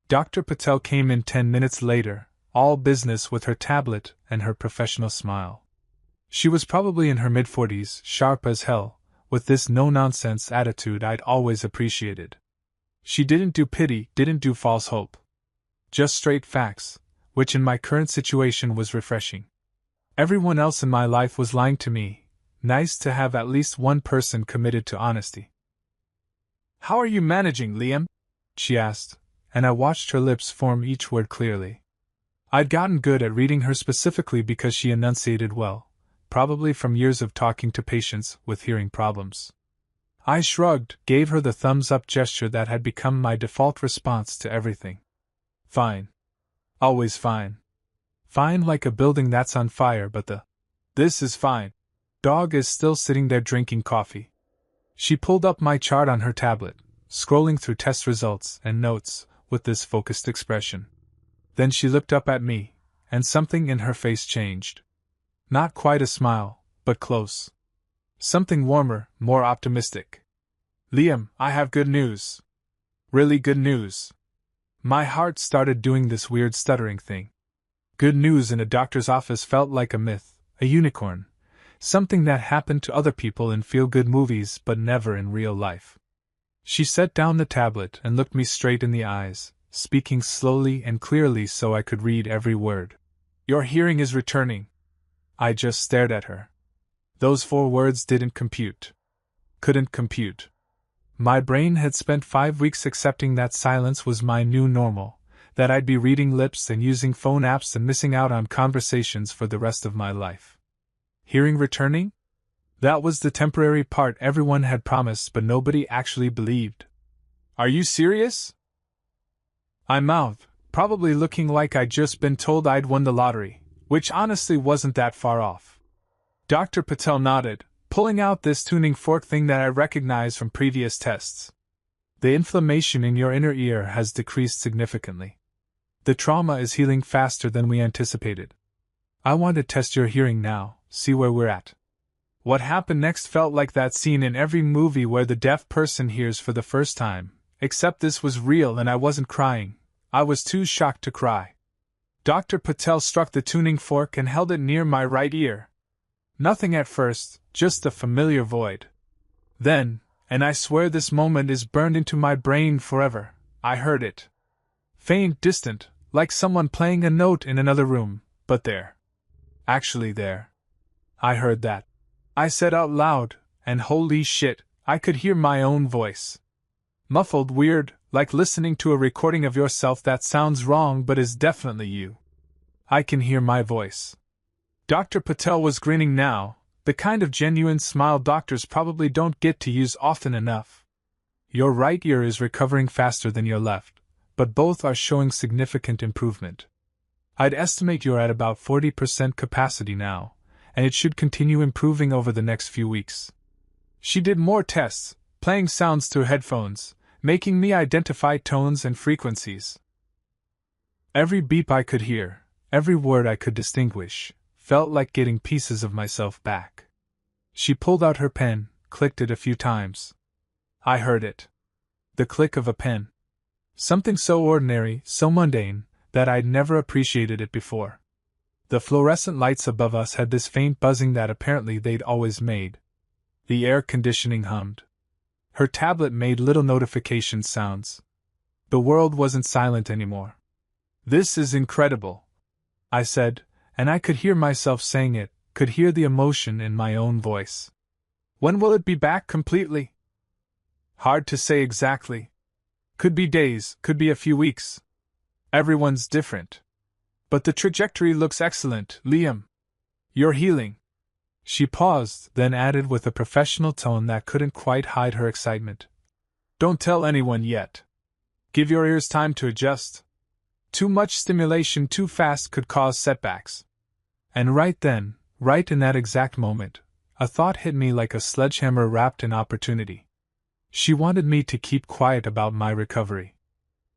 Dr. Patel came in 10 minutes later, all business with her tablet and her professional smile. She was probably in her mid-40s, sharp as hell, with this no-nonsense attitude I'd always appreciated. She didn't do pity, didn't do false hope. Just straight facts, which in my current situation was refreshing. Everyone else in my life was lying to me. Nice to have at least one person committed to honesty. "How are you managing, Liam?" she asked, and I watched her lips form each word clearly. I'd gotten good at reading her specifically because she enunciated well, probably from years of talking to patients with hearing problems. I shrugged, gave her the thumbs-up gesture that had become my default response to everything. Fine. Always fine. Fine like a building that's on fire, but this is fine. Dog is still sitting there drinking coffee. She pulled up my chart on her tablet, scrolling through test results and notes with this focused expression. Then she looked up at me, and something in her face changed. Not quite a smile, but close. Something warmer, more optimistic. "Liam, I have good news. Really good news." My heart started doing this weird stuttering thing. Good news in a doctor's office felt like a myth, a unicorn, something that happened to other people in feel-good movies but never in real life. She set down the tablet and looked me straight in the eyes, speaking slowly and clearly so I could read every word. "Your hearing is returning." I just stared at her. Those 4 words didn't compute. Couldn't compute. My brain had spent 5 weeks accepting that silence was my new normal, that I'd be reading lips and using phone apps and missing out on conversations for the rest of my life. Hearing returning? That was the temporary part everyone had promised but nobody actually believed. "Are you serious?" I mouthed, probably looking like I'd just been told I'd won the lottery, which honestly wasn't that far off. Dr. Patel nodded, pulling out this tuning fork thing that I recognized from previous tests. "The inflammation in your inner ear has decreased significantly. The trauma is healing faster than we anticipated. I want to test your hearing now, see where we're at." What happened next felt like that scene in every movie where the deaf person hears for the first time, except this was real and I wasn't crying. I was too shocked to cry. Dr. Patel struck the tuning fork and held it near my right ear. Nothing at first, just a familiar void. Then, and I swear this moment is burned into my brain forever, I heard it. Faint, distant, like someone playing a note in another room, but there. Actually there. I heard that. I said out loud, and holy shit, I could hear my own voice. Muffled, weird, like listening to a recording of yourself that sounds wrong but is definitely you. I can hear my voice. Dr. Patel was grinning now, the kind of genuine smile doctors probably don't get to use often enough. "Your right ear is recovering faster than your left, but both are showing significant improvement. I'd estimate you're at about 40% capacity now, and it should continue improving over the next few weeks." She did more tests, playing sounds through headphones, making me identify tones and frequencies. Every beep I could hear, every word I could distinguish, felt like getting pieces of myself back. She pulled out her pen, clicked it a few times. I heard it. The click of a pen. Something so ordinary, so mundane, that I'd never appreciated it before. The fluorescent lights above us had this faint buzzing that apparently they'd always made. The air conditioning hummed. Her tablet made little notification sounds. The world wasn't silent anymore. "This is incredible," I said, and I could hear myself saying it, could hear the emotion in my own voice. "When will it be back completely?" "Hard to say exactly. Could be days, could be a few weeks. Everyone's different. But the trajectory looks excellent, Liam. You're healing." She paused, then added with a professional tone that couldn't quite hide her excitement. "Don't tell anyone yet. Give your ears time to adjust. Too much stimulation too fast could cause setbacks." And right then, right in that exact moment, a thought hit me like a sledgehammer wrapped in opportunity. She wanted me to keep quiet about my recovery.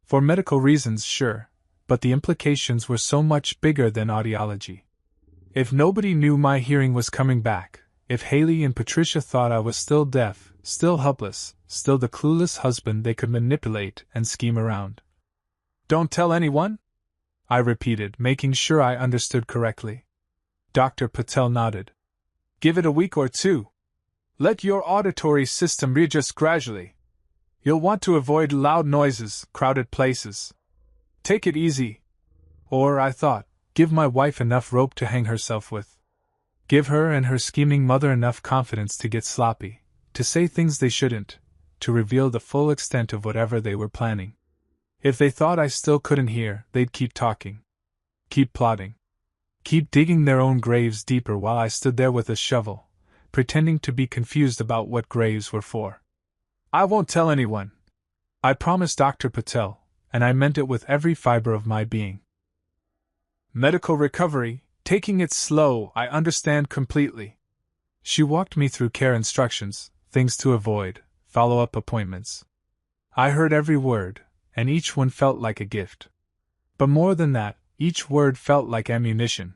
For medical reasons, sure, but the implications were so much bigger than audiology. If nobody knew my hearing was coming back, if Haley and Patricia thought I was still deaf, still helpless, still the clueless husband they could manipulate and scheme around. "Don't tell anyone?" I repeated, making sure I understood correctly. Dr. Patel nodded. Give it a week or two. Let your auditory system readjust gradually. You'll want to avoid loud noises, crowded places. Take it easy. Or, I thought, give my wife enough rope to hang herself with. Give her and her scheming mother enough confidence to get sloppy, to say things they shouldn't, to reveal the full extent of whatever they were planning. If they thought I still couldn't hear, they'd keep talking. Keep plotting. Keep digging their own graves deeper while I stood there with a shovel, pretending to be confused about what graves were for. I won't tell anyone. I promised Dr. Patel, and I meant it with every fiber of my being. Medical recovery, taking it slow, I understand completely. She walked me through care instructions, things to avoid, follow-up appointments. I heard every word, and each one felt like a gift. But more than that, each word felt like ammunition.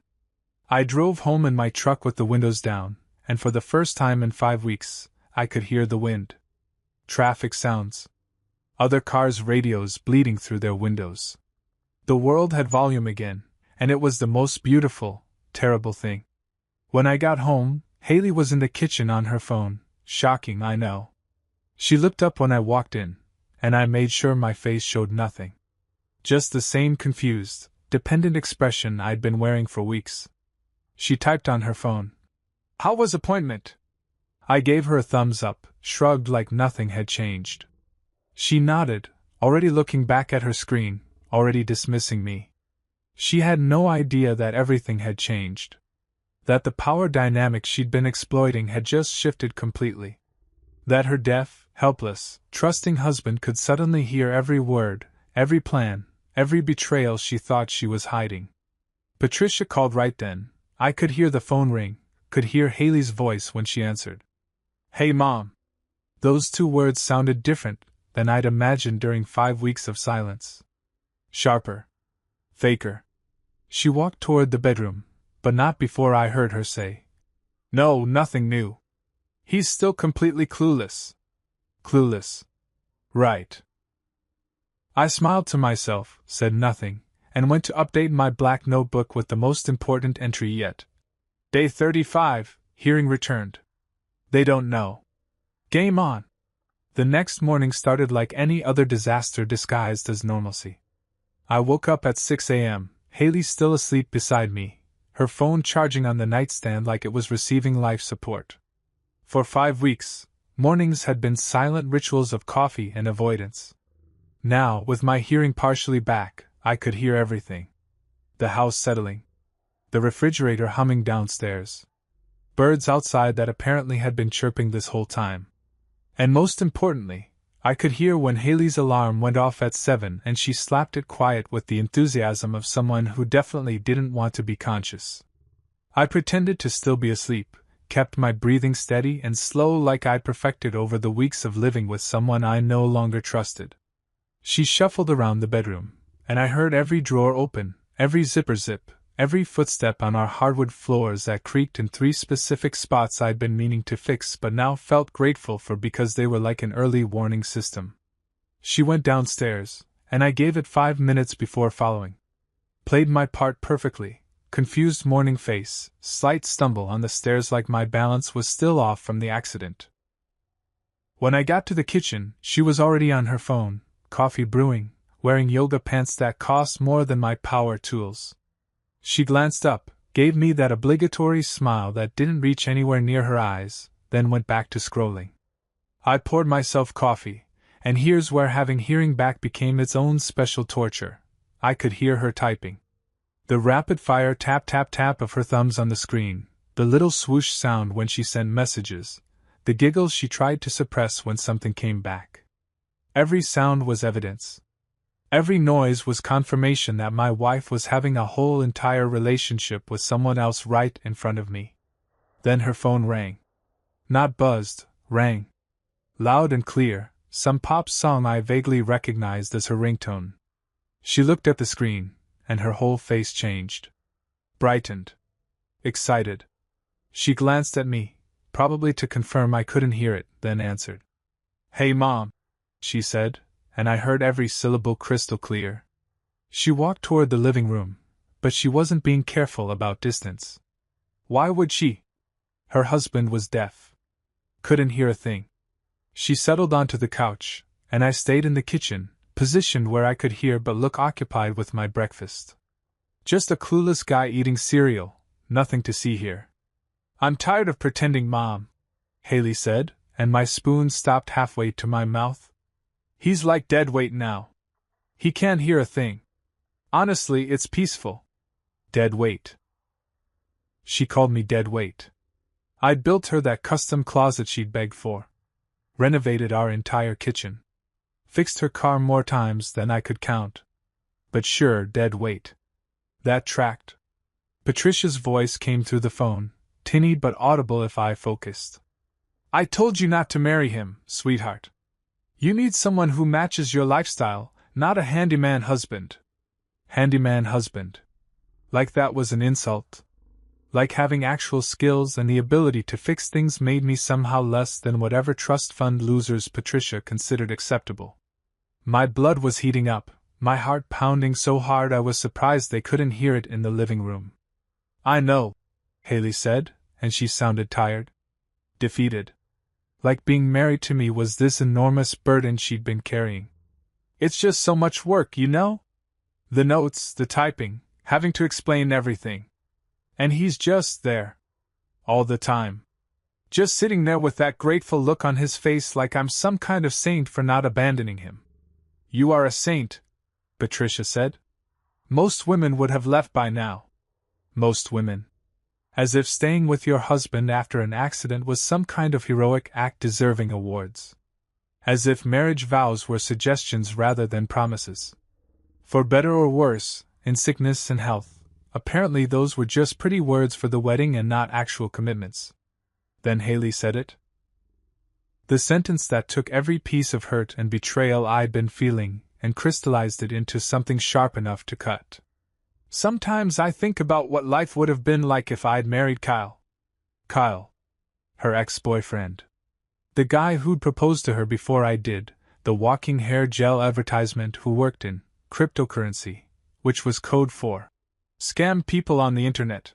I drove home in my truck with the windows down, and for the first time in 5 weeks, I could hear the wind. Traffic sounds. Other cars' radios bleeding through their windows. The world had volume again, and it was the most beautiful, terrible thing. When I got home, Haley was in the kitchen on her phone. Shocking, I know. She looked up when I walked in, and I made sure my face showed nothing. Just the same confused, dependent expression I'd been wearing for weeks. She typed on her phone. How was appointment? I gave her a thumbs up, shrugged like nothing had changed. She nodded, already looking back at her screen, already dismissing me. She had no idea that everything had changed. That the power dynamic she'd been exploiting had just shifted completely. That her deaf, helpless, trusting husband could suddenly hear every word, every plan, every betrayal she thought she was hiding. Patricia called right then. I could hear the phone ring, could hear Haley's voice when she answered. Hey, Mom. Those 2 words sounded different than I'd imagined during 5 weeks of silence. Sharper. Faker. She walked toward the bedroom, but not before I heard her say, No, nothing new. He's still completely clueless. Clueless. Right. I smiled to myself, said nothing, and went to update my black notebook with the most important entry yet. Day 35, hearing returned. They don't know. Game on. The next morning started like any other disaster disguised as normalcy. I woke up at 6 a.m., Haley still asleep beside me, her phone charging on the nightstand like it was receiving life support. For 5 weeks, mornings had been silent rituals of coffee and avoidance. Now, with my hearing partially back, I could hear everything. The house settling. The refrigerator humming downstairs. Birds outside that apparently had been chirping this whole time. And most importantly, I could hear when Haley's alarm went off at 7 and she slapped it quiet with the enthusiasm of someone who definitely didn't want to be conscious. I pretended to still be asleep, kept my breathing steady and slow like I'd perfected over the weeks of living with someone I no longer trusted. She shuffled around the bedroom, and I heard every drawer open, every zipper zip, every footstep on our hardwood floors that creaked in 3 specific spots I'd been meaning to fix but now felt grateful for because they were like an early warning system. She went downstairs, and I gave it 5 minutes before following. Played my part perfectly, confused morning face, slight stumble on the stairs like my balance was still off from the accident. When I got to the kitchen, she was already on her phone, coffee brewing, wearing yoga pants that cost more than my power tools. She glanced up, gave me that obligatory smile that didn't reach anywhere near her eyes, then went back to scrolling. I poured myself coffee, and here's where having hearing back became its own special torture. I could hear her typing. The rapid-fire tap-tap-tap of her thumbs on the screen, the little swoosh sound when she sent messages, the giggles she tried to suppress when something came back. Every sound was evidence. Every noise was confirmation that my wife was having a whole entire relationship with someone else right in front of me. Then her phone rang. Not buzzed, rang. Loud and clear, some pop song I vaguely recognized as her ringtone. She looked at the screen, and her whole face changed. Brightened. Excited. She glanced at me, probably to confirm I couldn't hear it, then answered. Hey, Mom, she said, and I heard every syllable crystal clear. She walked toward the living room, but she wasn't being careful about distance. Why would she? Her husband was deaf. Couldn't hear a thing. She settled onto the couch, and I stayed in the kitchen, positioned where I could hear but look occupied with my breakfast. Just a clueless guy eating cereal, nothing to see here. I'm tired of pretending, Mom, Haley said, and my spoon stopped halfway to my mouth. He's like dead weight now. He can't hear a thing. Honestly, it's peaceful. Dead weight. She called me dead weight. I'd built her that custom closet she'd begged for. Renovated our entire kitchen. Fixed her car more times than I could count. But sure, dead weight. That tracked. Patricia's voice came through the phone, tinny but audible if I focused. I told you not to marry him, sweetheart. You need someone who matches your lifestyle, not a handyman husband. Handyman husband. Like that was an insult. Like having actual skills and the ability to fix things made me somehow less than whatever trust fund losers Patricia considered acceptable. My blood was heating up, my heart pounding so hard I was surprised they couldn't hear it in the living room. I know, Haley said, and she sounded tired. Defeated. Like being married to me was this enormous burden she'd been carrying. It's just so much work, you know? The notes, the typing, having to explain everything. And he's just there. All the time. Just sitting there with that grateful look on his face like I'm some kind of saint for not abandoning him. You are a saint, Patricia said. Most women would have left by now. Most women. As if staying with your husband after an accident was some kind of heroic act deserving awards. As if marriage vows were suggestions rather than promises. For better or worse, in sickness and health. Apparently those were just pretty words for the wedding and not actual commitments. Then Haley said it. The sentence that took every piece of hurt and betrayal I'd been feeling and crystallized it into something sharp enough to cut. Sometimes I think about what life would have been like if I'd married Kyle. Kyle. Her ex-boyfriend. The guy who'd proposed to her before I did, the walking hair gel advertisement who worked in cryptocurrency, which was code for scam people on the internet.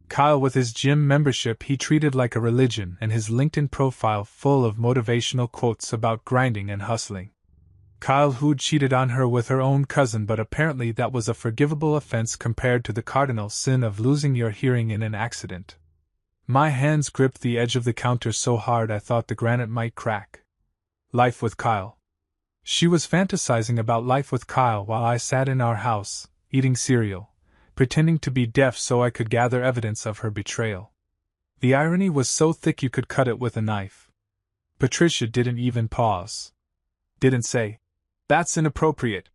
Kyle with his gym membership he treated like a religion and his LinkedIn profile full of motivational quotes about grinding and hustling. Kyle who'd cheated on her with her own cousin, but apparently that was a forgivable offense compared to the cardinal sin of losing your hearing in an accident. My hands gripped the edge of the counter so hard I thought the granite might crack. Life with Kyle. She was fantasizing about life with Kyle while I sat in our house, eating cereal, pretending to be deaf so I could gather evidence of her betrayal. The irony was so thick you could cut it with a knife. Patricia didn't even pause. Didn't say, "That's inappropriate,"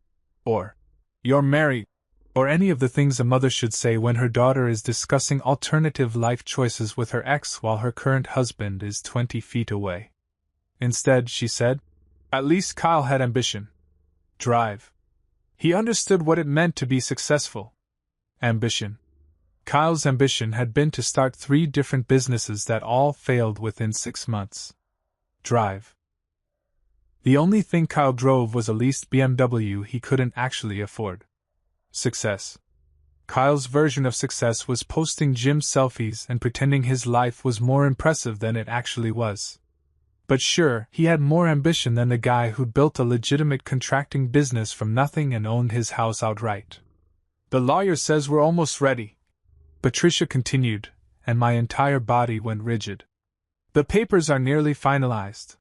or, "You're married," or any of the things a mother should say when her daughter is discussing alternative life choices with her ex while her current husband is 20 feet away. Instead, she said, "At least Kyle had ambition. Drive. He understood what it meant to be successful." Ambition. Kyle's ambition had been to start 3 different businesses that all failed within 6 months. Drive. The only thing Kyle drove was a leased BMW he couldn't actually afford. Success. Kyle's version of success was posting gym selfies and pretending his life was more impressive than it actually was. But sure, he had more ambition than the guy who'd built a legitimate contracting business from nothing and owned his house outright. The lawyer says we're almost ready, Patricia continued, and my entire body went rigid. The papers are nearly finalized.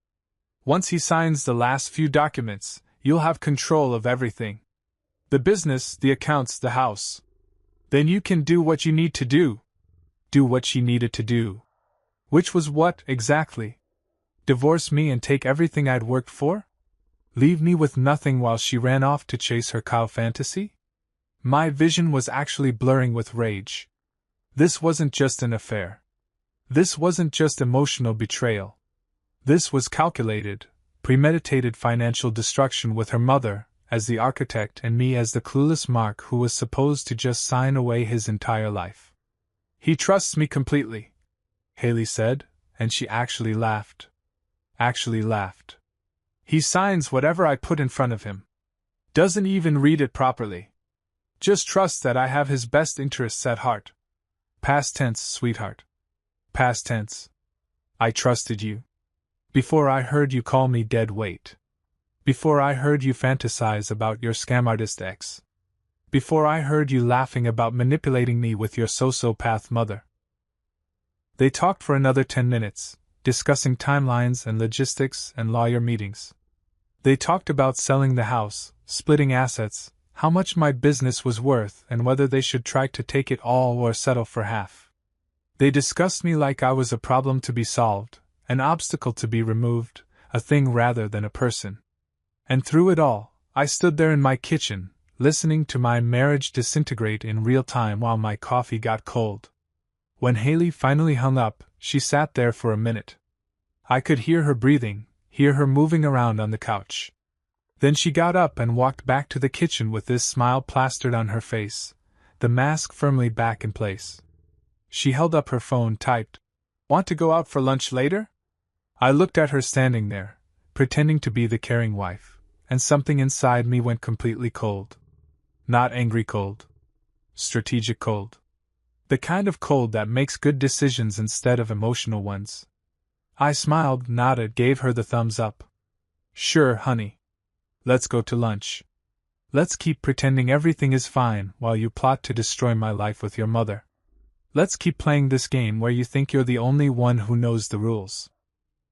Once he signs the last few documents, you'll have control of everything. The business, the accounts, the house. Then you can do what you need to do. Do what she needed to do. Which was what, exactly? Divorce me and take everything I'd worked for? Leave me with nothing while she ran off to chase her Kyle fantasy? My vision was actually blurring with rage. This wasn't just an affair. This wasn't just emotional betrayal. This was calculated, premeditated financial destruction with her mother as the architect and me as the clueless Mark who was supposed to just sign away his entire life. He trusts me completely, Haley said, and she actually laughed. Actually laughed. He signs whatever I put in front of him. Doesn't even read it properly. Just trusts that I have his best interests at heart. Past tense, sweetheart. Past tense. I trusted you. Before I heard you call me dead weight. Before I heard you fantasize about your scam artist ex. Before I heard you laughing about manipulating me with your sociopath mother. They talked for another 10 minutes, discussing timelines and logistics and lawyer meetings. They talked about selling the house, splitting assets, how much my business was worth, and whether they should try to take it all or settle for half. They discussed me like I was a problem to be solved, an obstacle to be removed, a thing rather than a person. And through it all, I stood there in my kitchen, listening to my marriage disintegrate in real time while my coffee got cold. When Haley finally hung up, she sat there for a minute. I could hear her breathing, hear her moving around on the couch. Then she got up and walked back to the kitchen with this smile plastered on her face, the mask firmly back in place. She held up her phone, typed, "Want to go out for lunch later?" I looked at her standing there, pretending to be the caring wife, and something inside me went completely cold. Not angry cold. Strategic cold. The kind of cold that makes good decisions instead of emotional ones. I smiled, nodded, gave her the thumbs up. "Sure, honey. Let's go to lunch. Let's keep pretending everything is fine while you plot to destroy my life with your mother. Let's keep playing this game where you think you're the only one who knows the rules."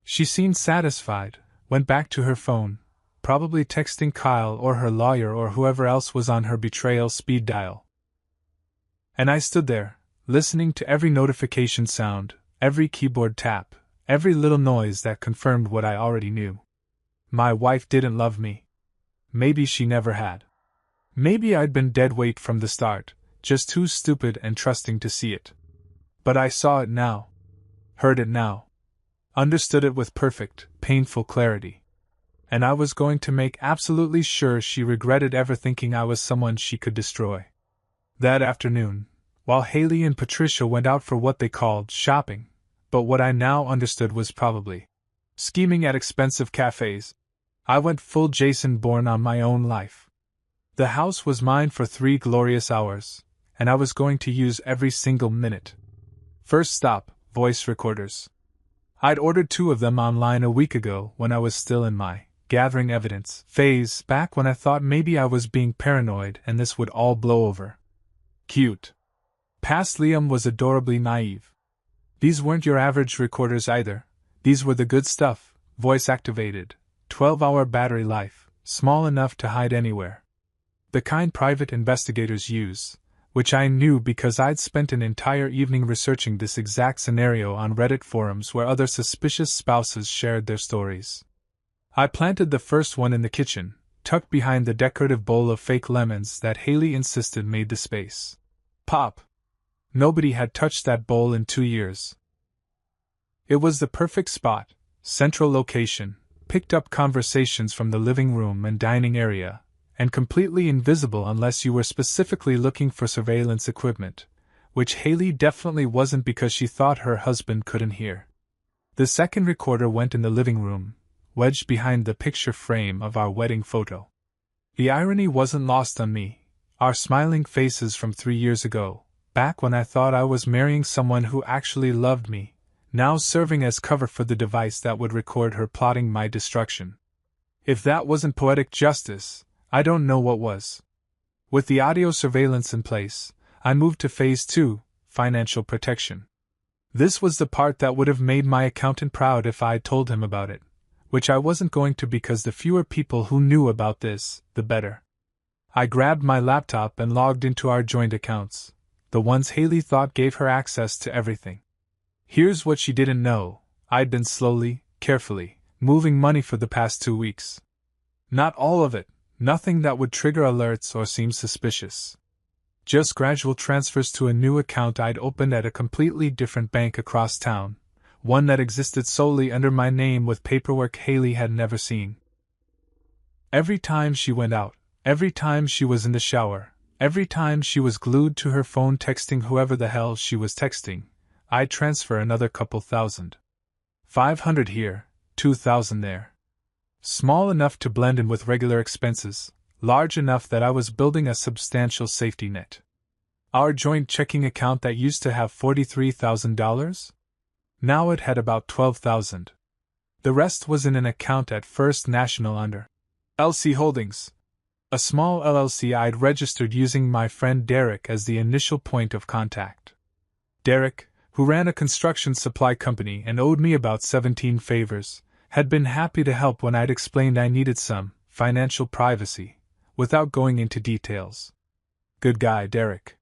She seemed satisfied, went back to her phone, probably texting Kyle or her lawyer or whoever else was on her betrayal speed dial. And I stood there, listening to every notification sound, every keyboard tap, every little noise that confirmed what I already knew. My wife didn't love me. Maybe she never had. Maybe I'd been dead weight from the start, just too stupid and trusting to see it. But I saw it now. Heard it now. Understood it with perfect, painful clarity. And I was going to make absolutely sure she regretted ever thinking I was someone she could destroy. That afternoon, while Haley and Patricia went out for what they called shopping, but what I now understood was probably scheming at expensive cafes, I went full Jason Bourne on my own life. The house was mine for 3 glorious hours, and I was going to use every single minute. First stop, voice recorders. I'd ordered 2 of them online a week ago when I was still in my gathering evidence phase, back when I thought maybe I was being paranoid and this would all blow over. Cute. Past Liam was adorably naive. These weren't your average recorders either. These were the good stuff, voice-activated, 12-hour battery life, small enough to hide anywhere. The kind private investigators use, which I knew because I'd spent an entire evening researching this exact scenario on Reddit forums where other suspicious spouses shared their stories. I planted the first one in the kitchen, tucked behind the decorative bowl of fake lemons that Haley insisted made the space pop. Nobody had touched that bowl in 2 years. It was the perfect spot, central location, picked up conversations from the living room and dining area, and completely invisible unless you were specifically looking for surveillance equipment, which Haley definitely wasn't because she thought her husband couldn't hear. The second recorder went in the living room, wedged behind the picture frame of our wedding photo. The irony wasn't lost on me. Our smiling faces from 3 years ago, back when I thought I was marrying someone who actually loved me, now serving as cover for the device that would record her plotting my destruction. If that wasn't poetic justice, I don't know what was. With the audio surveillance in place, I moved to Phase 2, financial protection. This was the part that would have made my accountant proud if I'd told him about it, which I wasn't going to because the fewer people who knew about this, the better. I grabbed my laptop and logged into our joint accounts, the ones Haley thought gave her access to everything. Here's what she didn't know: I'd been slowly, carefully, moving money for the past 2 weeks. Not all of it, nothing that would trigger alerts or seem suspicious. Just gradual transfers to a new account I'd opened at a completely different bank across town, one that existed solely under my name with paperwork Haley had never seen. Every time she went out, every time she was in the shower, every time she was glued to her phone texting whoever the hell she was texting, I'd transfer another couple thousand. 500 here, 2,000 there. Small enough to blend in with regular expenses, large enough that I was building a substantial safety net. Our joint checking account that used to have $43,000? Now it had about 12,000. The rest was in an account at First National under LC Holdings, a small LLC I'd registered using my friend Derek as the initial point of contact. Derek, who ran a construction supply company and owed me about 17 favors, had been happy to help when I'd explained I needed some financial privacy, without going into details. Good guy, Derek.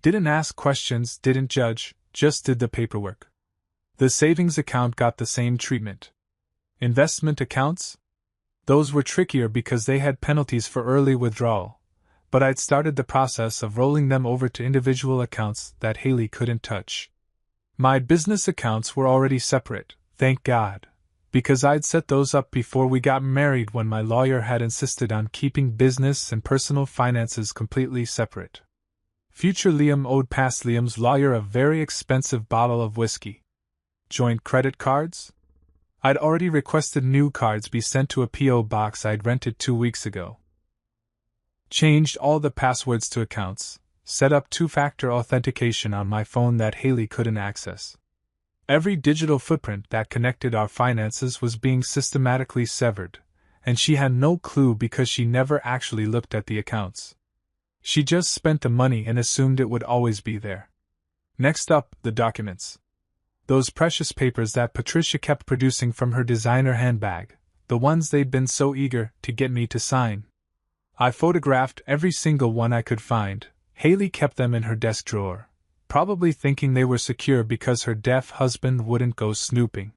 Didn't ask questions, didn't judge, just did the paperwork. The savings account got the same treatment. Investment accounts? Those were trickier because they had penalties for early withdrawal, but I'd started the process of rolling them over to individual accounts that Haley couldn't touch. My business accounts were already separate, thank God, because I'd set those up before we got married when my lawyer had insisted on keeping business and personal finances completely separate. Future Liam owed past Liam's lawyer a very expensive bottle of whiskey. Joint credit cards? I'd already requested new cards be sent to a P.O. box I'd rented 2 weeks ago. Changed all the passwords to accounts, set up two-factor authentication on my phone that Haley couldn't access. Every digital footprint that connected our finances was being systematically severed, and she had no clue because she never actually looked at the accounts. She just spent the money and assumed it would always be there. Next up, the documents. Those precious papers that Patricia kept producing from her designer handbag, the ones they'd been so eager to get me to sign. I photographed every single one I could find. Haley kept them in her desk drawer, probably thinking they were secure because her deaf husband wouldn't go snooping.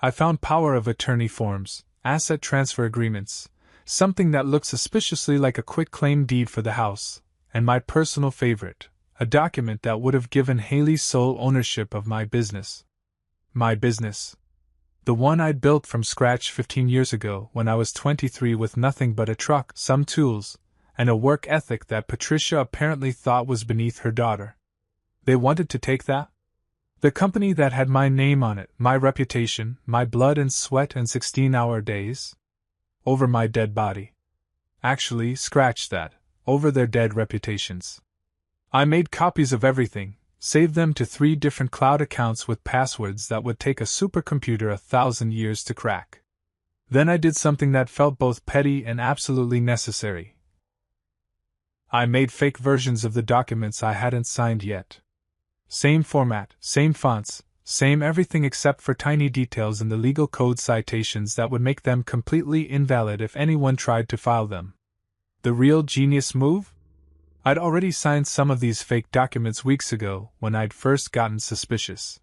I found power of attorney forms, asset transfer agreements, something that looked suspiciously like a quitclaim deed for the house, and my personal favorite, a document that would have given Haley sole ownership of my business. My business. The one I'd built from scratch 15 years ago when I was 23 with nothing but a truck, some tools, and a work ethic that Patricia apparently thought was beneath her daughter. They wanted to take that? The company that had my name on it, my reputation, my blood and sweat and 16-hour days? Over my dead body. Actually, scratch that, over their dead reputations. I made copies of everything, saved them to 3 different cloud accounts with passwords that would take a supercomputer 1,000 years to crack. Then I did something that felt both petty and absolutely necessary. I made fake versions of the documents I hadn't signed yet. Same format, same fonts, same everything except for tiny details in the legal code citations that would make them completely invalid if anyone tried to file them. The real genius move? I'd already signed some of these fake documents weeks ago when I'd first gotten suspicious.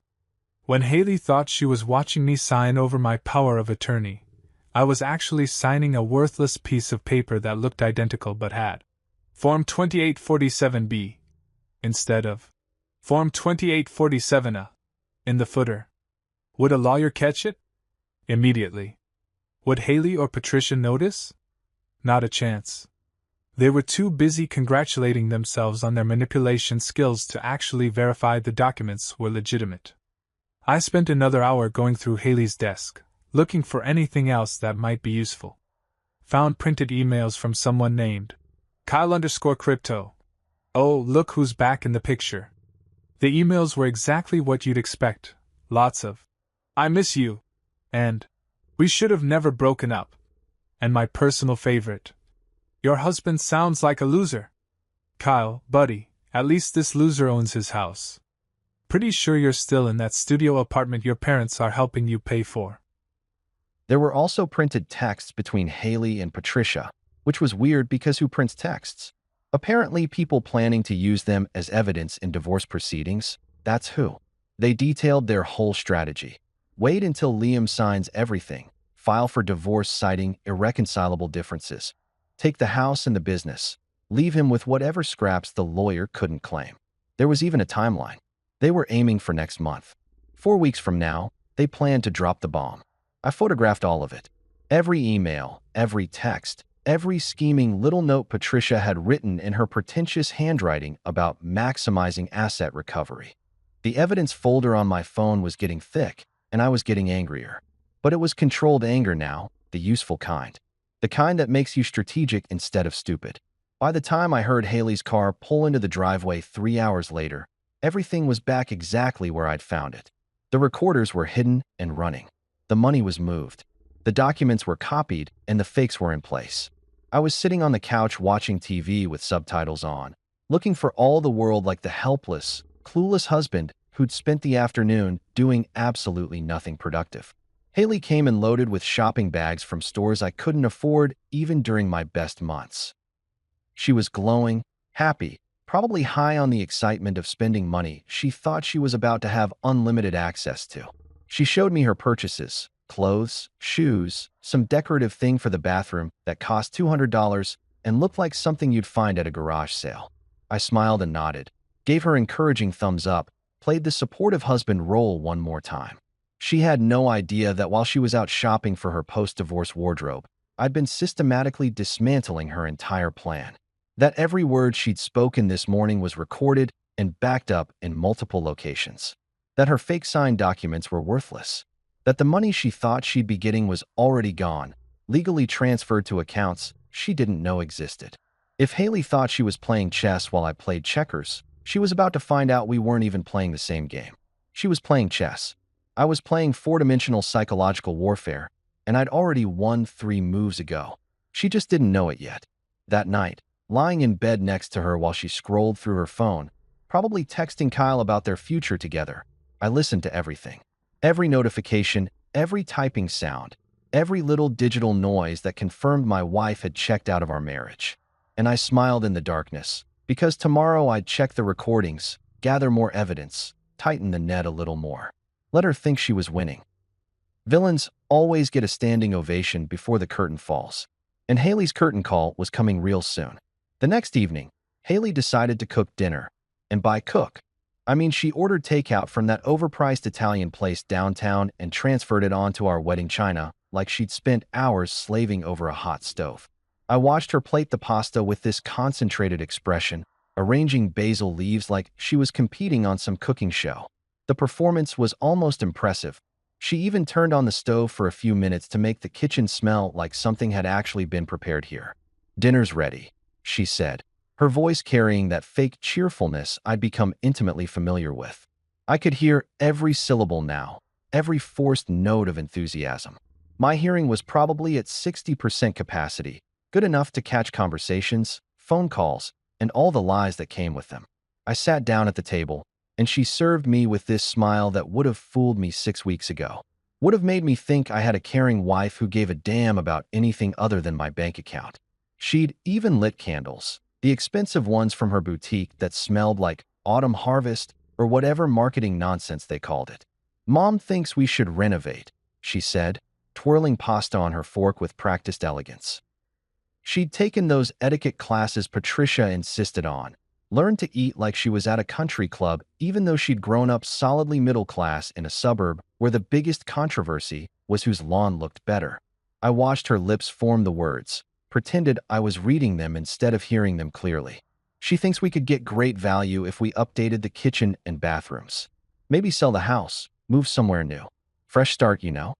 When Haley thought she was watching me sign over my power of attorney, I was actually signing a worthless piece of paper that looked identical but had Form 2847B instead of Form 2847A in the footer. Would a lawyer catch it? Immediately. Would Haley or Patricia notice? Not a chance. They were too busy congratulating themselves on their manipulation skills to actually verify the documents were legitimate. I spent another hour going through Haley's desk, looking for anything else that might be useful. Found printed emails from someone named Kyle_crypto. Oh, look who's back in the picture. The emails were exactly what you'd expect. Lots of, I miss you, and we should have never broken up. And my personal favorite, your husband sounds like a loser. Kyle, buddy, at least this loser owns his house. Pretty sure you're still in that studio apartment your parents are helping you pay for. There were also printed texts between Haley and Patricia, which was weird because who prints texts? Apparently people planning to use them as evidence in divorce proceedings, that's who. They detailed their whole strategy. Wait until Liam signs everything. File for divorce citing irreconcilable differences. Take the house and the business. Leave him with whatever scraps the lawyer couldn't claim. There was even a timeline. They were aiming for next month. 4 weeks from now, they planned to drop the bomb. I photographed all of it. Every email, every text, every scheming little note Patricia had written in her pretentious handwriting about maximizing asset recovery. The evidence folder on my phone was getting thick, and I was getting angrier. But it was controlled anger now, the useful kind. The kind that makes you strategic instead of stupid. By the time I heard Haley's car pull into the driveway 3 hours later, everything was back exactly where I'd found it. The recorders were hidden and running. The money was moved. The documents were copied and the fakes were in place. I was sitting on the couch watching TV with subtitles on, looking for all the world like the helpless, clueless husband who'd spent the afternoon doing absolutely nothing productive. Haley came in loaded with shopping bags from stores I couldn't afford even during my best months. She was glowing, happy, probably high on the excitement of spending money she thought she was about to have unlimited access to. She showed me her purchases: clothes, shoes, some decorative thing for the bathroom that cost $200 and looked like something you'd find at a garage sale. I smiled and nodded, gave her encouraging thumbs up, played the supportive husband role one more time. She had no idea that while she was out shopping for her post-divorce wardrobe, I'd been systematically dismantling her entire plan. That every word she'd spoken this morning was recorded and backed up in multiple locations. That her fake signed documents were worthless. That the money she thought she'd be getting was already gone, legally transferred to accounts she didn't know existed. If Haley thought she was playing chess while I played checkers, she was about to find out we weren't even playing the same game. She was playing chess. I was playing four-dimensional psychological warfare, and I'd already won 3 moves ago. She just didn't know it yet. That night, lying in bed next to her while she scrolled through her phone, probably texting Kyle about their future together, I listened to everything. Every notification, every typing sound, every little digital noise that confirmed my wife had checked out of our marriage. And I smiled in the darkness, because tomorrow I'd check the recordings, gather more evidence, tighten the net a little more. Let her think she was winning. Villains always get a standing ovation before the curtain falls, and Haley's curtain call was coming real soon. The next evening, Haley decided to cook dinner, and by cook, I mean she ordered takeout from that overpriced Italian place downtown and transferred it onto our wedding china like she'd spent hours slaving over a hot stove. I watched her plate the pasta with this concentrated expression, arranging basil leaves like she was competing on some cooking show. The performance was almost impressive. She even turned on the stove for a few minutes to make the kitchen smell like something had actually been prepared here. "Dinner's ready," she said, her voice carrying that fake cheerfulness I'd become intimately familiar with. I could hear every syllable now, every forced note of enthusiasm. My hearing was probably at 60% capacity, good enough to catch conversations, phone calls, and all the lies that came with them. I sat down at the table, and she served me with this smile that would have fooled me 6 weeks ago. Would have made me think I had a caring wife who gave a damn about anything other than my bank account. She'd even lit candles, the expensive ones from her boutique that smelled like autumn harvest or whatever marketing nonsense they called it. "Mom thinks we should renovate," she said, twirling pasta on her fork with practiced elegance. She'd taken those etiquette classes Patricia insisted on, learned to eat like she was at a country club even though she'd grown up solidly middle class in a suburb where the biggest controversy was whose lawn looked better. I watched her lips form the words, pretended I was reading them instead of hearing them clearly. "She thinks we could get great value if we updated the kitchen and bathrooms. Maybe sell the house, move somewhere new. Fresh start, you know?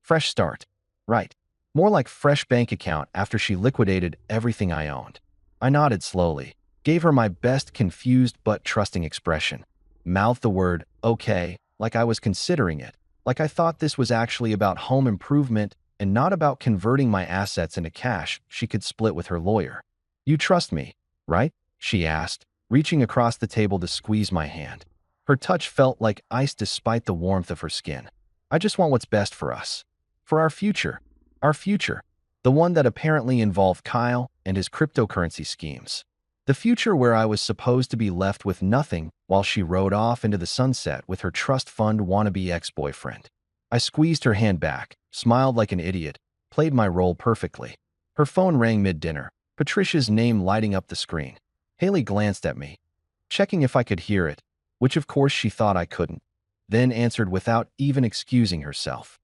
Fresh start. Right. More like fresh bank account after she liquidated everything I owned." I nodded slowly, gave her my best confused but trusting expression, mouthed the word "okay" like I was considering it, like I thought this was actually about home improvement and not about converting my assets into cash she could split with her lawyer. "You trust me, right?" she asked, reaching across the table to squeeze my hand. Her touch felt like ice despite the warmth of her skin. "I just want what's best for us. For our future. Our future. The one that apparently involved Kyle and his cryptocurrency schemes. The future where I was supposed to be left with nothing while she rode off into the sunset with her trust fund wannabe ex-boyfriend." I squeezed her hand back, smiled like an idiot, played my role perfectly. Her phone rang mid-dinner, Patricia's name lighting up the screen. Haley glanced at me, checking if I could hear it, which of course she thought I couldn't, then answered without even excusing herself.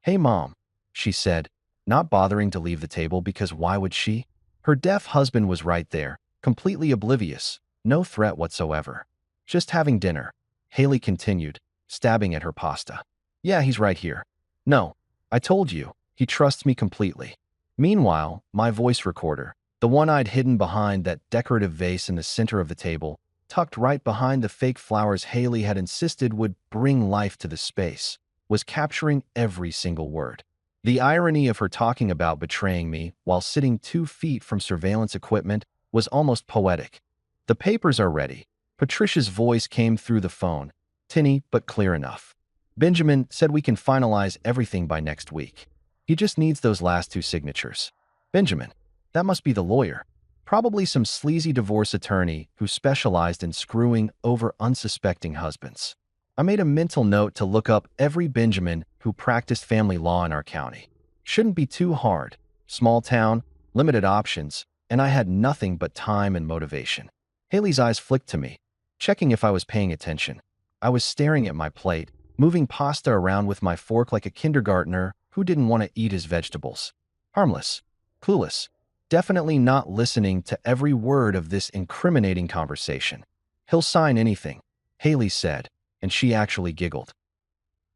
"Hey, Mom," she said, not bothering to leave the table because why would she? Her deaf husband was right there, completely oblivious, no threat whatsoever. "Just having dinner," Haley continued, stabbing at her pasta. "Yeah, he's right here. No, I told you, he trusts me completely." Meanwhile, my voice recorder, the one I'd hidden behind that decorative vase in the center of the table, tucked right behind the fake flowers Haley had insisted would bring life to the space, was capturing every single word. The irony of her talking about betraying me while sitting 2 feet from surveillance equipment was almost poetic. The papers are ready. Patricia's voice came through the phone, tinny but clear enough. Benjamin said we can finalize everything by next week. He just needs those last 2 signatures. Benjamin, that must be the lawyer. Probably some sleazy divorce attorney who specialized in screwing over unsuspecting husbands. I made a mental note to look up every Benjamin who practiced family law in our county. Shouldn't be too hard. Small town, limited options, and I had nothing but time and motivation. Haley's eyes flicked to me, checking if I was paying attention. I was staring at my plate, moving pasta around with my fork like a kindergartner who didn't want to eat his vegetables. Harmless, clueless, definitely not listening to every word of this incriminating conversation. He'll sign anything, Haley said, and she actually giggled.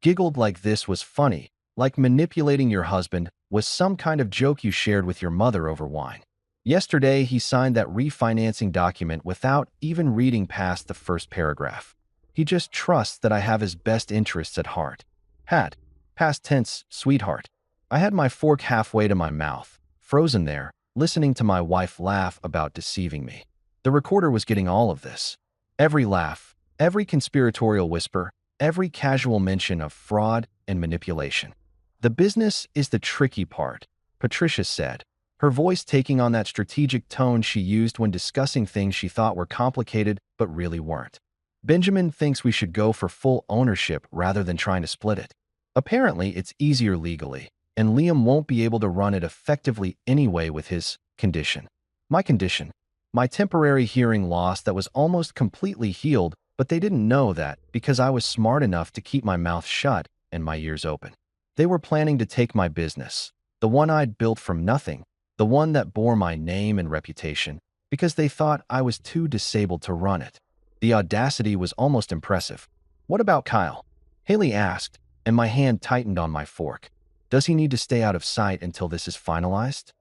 Giggled like this was funny, like manipulating your husband was some kind of joke you shared with your mother over wine. Yesterday, he signed that refinancing document without even reading past the first paragraph. He just trusts that I have his best interests at heart. Had. Past tense, sweetheart. I had my fork halfway to my mouth, frozen there, listening to my wife laugh about deceiving me. The recorder was getting all of this. Every laugh, every conspiratorial whisper, every casual mention of fraud and manipulation. The business is the tricky part, Patricia said, her voice taking on that strategic tone she used when discussing things she thought were complicated but really weren't. Benjamin thinks we should go for full ownership rather than trying to split it. Apparently, it's easier legally, and Liam won't be able to run it effectively anyway with his condition. My condition. My temporary hearing loss that was almost completely healed, but they didn't know that because I was smart enough to keep my mouth shut and my ears open. They were planning to take my business, the one I'd built from nothing, the one that bore my name and reputation, because they thought I was too disabled to run it. The audacity was almost impressive. What about Kyle? Haley asked, and my hand tightened on my fork. Does he need to stay out of sight until this is finalized?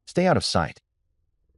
Stay out of sight.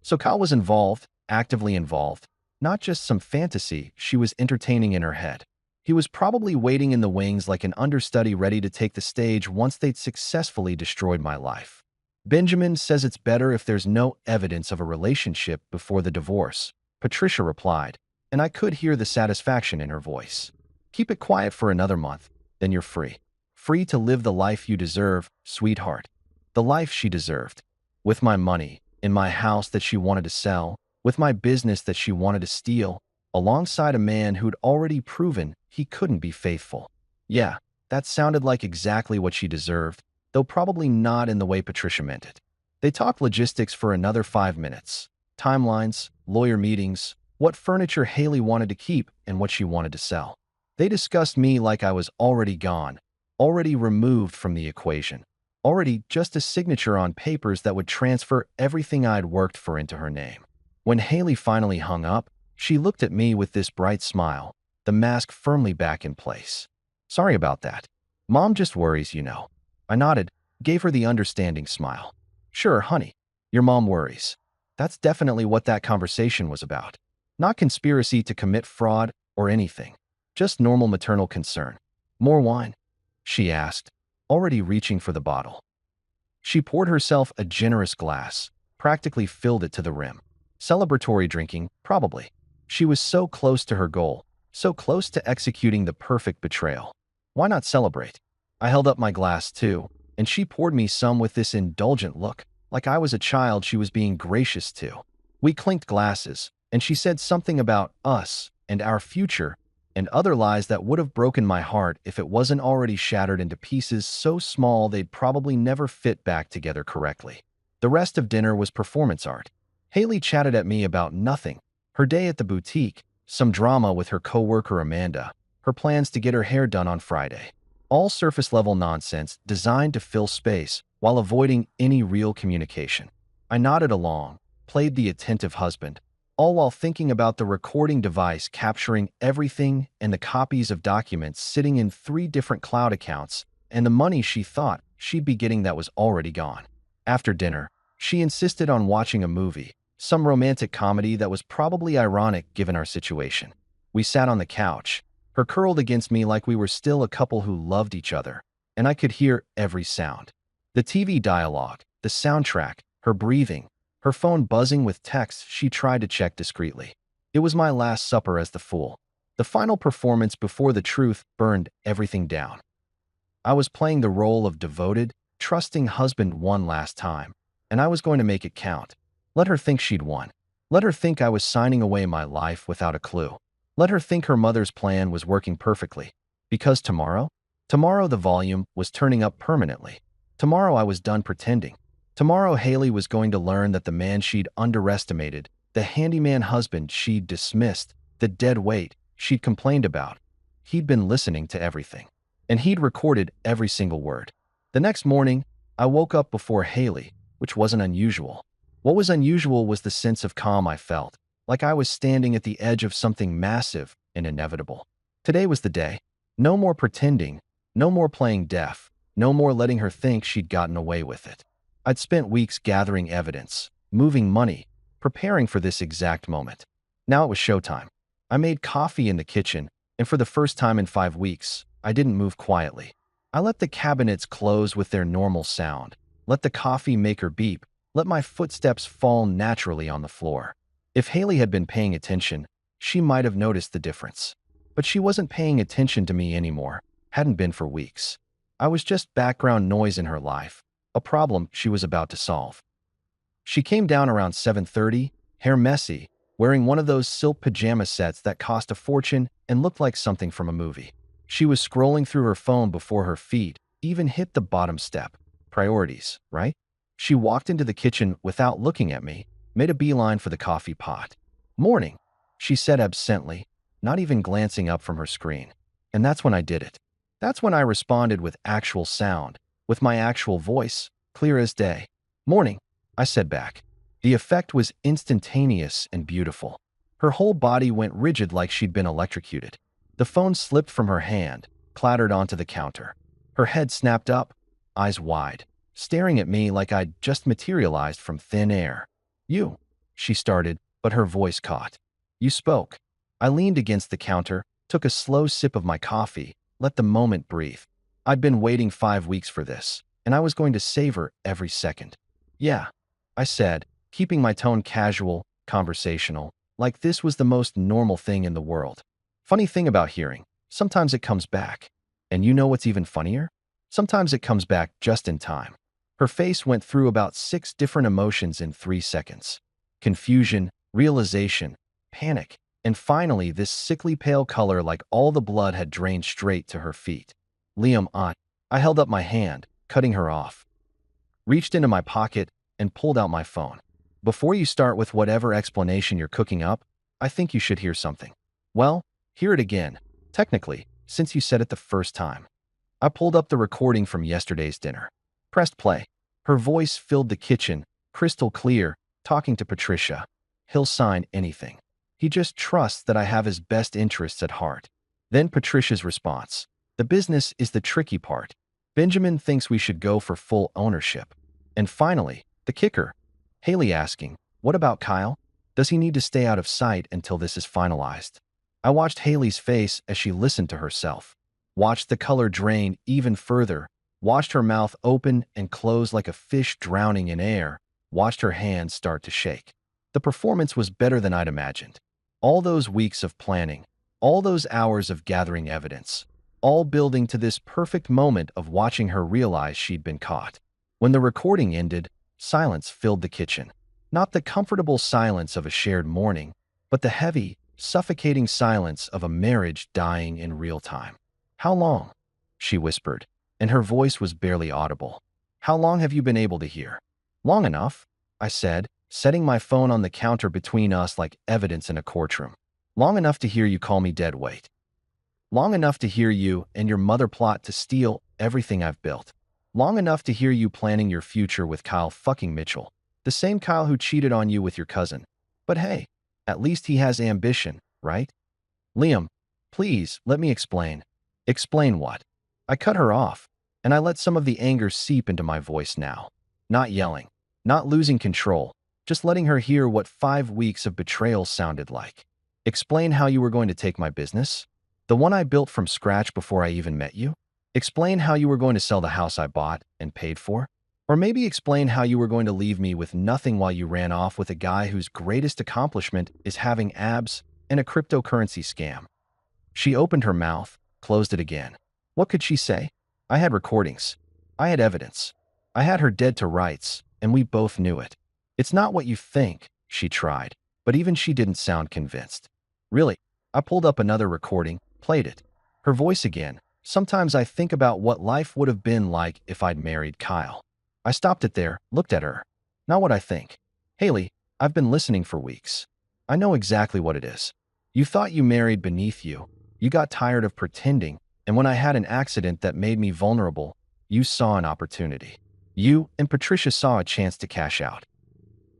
So Kyle was involved, actively involved, not just some fantasy she was entertaining in her head. He was probably waiting in the wings like an understudy ready to take the stage once they'd successfully destroyed my life. Benjamin says it's better if there's no evidence of a relationship before the divorce, Patricia replied, and I could hear the satisfaction in her voice. Keep it quiet for another month, then you're free. Free to live the life you deserve, sweetheart. The life she deserved. With my money, in my house that she wanted to sell, with my business that she wanted to steal, alongside a man who'd already proven he couldn't be faithful. Yeah, that sounded like exactly what she deserved, though probably not in the way Patricia meant it. They talked logistics for another 5 minutes. Timelines, lawyer meetings, what furniture Haley wanted to keep and what she wanted to sell. They discussed me like I was already gone, already removed from the equation, already just a signature on papers that would transfer everything I'd worked for into her name. When Haley finally hung up, she looked at me with this bright smile, the mask firmly back in place. Sorry about that. Mom just worries, you know. I nodded, gave her the understanding smile. Sure, honey. Your mom worries. That's definitely what that conversation was about. Not conspiracy to commit fraud or anything. Just normal maternal concern. More wine? She asked, already reaching for the bottle. She poured herself a generous glass, practically filled it to the rim. Celebratory drinking, probably. She was so close to her goal, so close to executing the perfect betrayal. Why not celebrate? I held up my glass too, and she poured me some with this indulgent look, like I was a child she was being gracious to. We clinked glasses, and she said something about us and our future and other lies that would have broken my heart if it wasn't already shattered into pieces so small they'd probably never fit back together correctly. The rest of dinner was performance art. Haley chatted at me about nothing. Her day at the boutique, some drama with her coworker Amanda, her plans to get her hair done on Friday. All surface-level nonsense designed to fill space while avoiding any real communication. I nodded along, played the attentive husband, all while thinking about the recording device capturing everything and the copies of documents sitting in 3 different cloud accounts and the money she thought she'd be getting that was already gone. After dinner, she insisted on watching a movie, Some romantic comedy that was probably ironic given our situation. We sat on the couch, her curled against me like we were still a couple who loved each other, and I could hear every sound. The TV dialogue, the soundtrack, her breathing, her phone buzzing with texts she tried to check discreetly. It was my last supper as the fool. The final performance before the truth burned everything down. I was playing the role of devoted, trusting husband one last time, and I was going to make it count. Let her think she'd won. Let her think I was signing away my life without a clue. Let her think her mother's plan was working perfectly. Because tomorrow the volume was turning up permanently. Tomorrow I was done pretending. Tomorrow Haley was going to learn that the man she'd underestimated, the handyman husband she'd dismissed, the dead weight she'd complained about, he'd been listening to everything. And he'd recorded every single word. The next morning, I woke up before Haley, which wasn't unusual. What was unusual was the sense of calm I felt, like I was standing at the edge of something massive and inevitable. Today was the day. No more pretending, no more playing deaf, no more letting her think she'd gotten away with it. I'd spent weeks gathering evidence, moving money, preparing for this exact moment. Now it was showtime. I made coffee in the kitchen, and for the first time in 5 weeks, I didn't move quietly. I let the cabinets close with their normal sound, let the coffee maker beep, let my footsteps fall naturally on the floor. If Haley had been paying attention, she might have noticed the difference. But she wasn't paying attention to me anymore, hadn't been for weeks. I was just background noise in her life, a problem she was about to solve. She came down around 7:30, hair messy, wearing one of those silk pajama sets that cost a fortune and looked like something from a movie. She was scrolling through her phone before her feet even hit the bottom step. Priorities, right? She walked into the kitchen without looking at me, made a beeline for the coffee pot. "Morning," she said absently, not even glancing up from her screen. And that's when I did it. That's when I responded with actual sound, with my actual voice, clear as day. "Morning," I said back. The effect was instantaneous and beautiful. Her whole body went rigid like she'd been electrocuted. The phone slipped from her hand, clattered onto the counter. Her head snapped up, eyes wide, staring at me like I'd just materialized from thin air. "You," she started, but her voice caught. "You spoke." I leaned against the counter, took a slow sip of my coffee, let the moment breathe. I'd been waiting 5 weeks for this, and I was going to savor every second. "Yeah," I said, keeping my tone casual, conversational, like this was the most normal thing in the world. Funny thing about hearing, sometimes it comes back. And you know what's even funnier? Sometimes it comes back just in time. Her face went through about 6 different emotions in 3 seconds. Confusion, realization, panic, and finally this sickly pale color like all the blood had drained straight to her feet. "Liam, aunt." I held up my hand, cutting her off. Reached into my pocket and pulled out my phone. "Before you start with whatever explanation you're cooking up, I think you should hear something." "Well, hear it again, technically, since you said it the first time." I pulled up the recording from yesterday's dinner. Pressed play. Her voice filled the kitchen, crystal clear, talking to Patricia. "He'll sign anything. He just trusts that I have his best interests at heart." Then Patricia's response. "The business is the tricky part. Benjamin thinks we should go for full ownership." And finally, the kicker. Haley asking, "What about Kyle? Does he need to stay out of sight until this is finalized?" I watched Haley's face as she listened to herself. Watched the color drain even further. Watched her mouth open and close like a fish drowning in air. Watched her hands start to shake. The performance was better than I'd imagined. All those weeks of planning, all those hours of gathering evidence, all building to this perfect moment of watching her realize she'd been caught. When the recording ended, silence filled the kitchen. Not the comfortable silence of a shared mourning, but the heavy, suffocating silence of a marriage dying in real time. "How long?" she whispered, and her voice was barely audible. "How long have you been able to hear?" "Long enough," I said, setting my phone on the counter between us like evidence in a courtroom. "Long enough to hear you call me dead weight. Long enough to hear you and your mother plot to steal everything I've built. Long enough to hear you planning your future with Kyle fucking Mitchell, the same Kyle who cheated on you with your cousin. But hey, at least he has ambition, right?" "Liam, please, let me explain." "Explain what?" I cut her off, and I let some of the anger seep into my voice now. Not yelling, not losing control, just letting her hear what 5 weeks of betrayal sounded like. Explain how you were going to take my business, the one I built from scratch before I even met you. Explain how you were going to sell the house I bought and paid for. Or maybe explain how you were going to leave me with nothing while you ran off with a guy whose greatest accomplishment is having abs and a cryptocurrency scam. She opened her mouth, closed it again. What could she say? I had recordings. I had evidence. I had her dead to rights, and we both knew it. It's not what you think, she tried, but even she didn't sound convinced. Really, I pulled up another recording, played it. Her voice again. Sometimes I think about what life would have been like if I'd married Kyle. I stopped it there, looked at her. Not what I think. Haley, I've been listening for weeks. I know exactly what it is. You thought you married beneath you. You got tired of pretending, and when I had an accident that made me vulnerable, you saw an opportunity. You and Patricia saw a chance to cash out.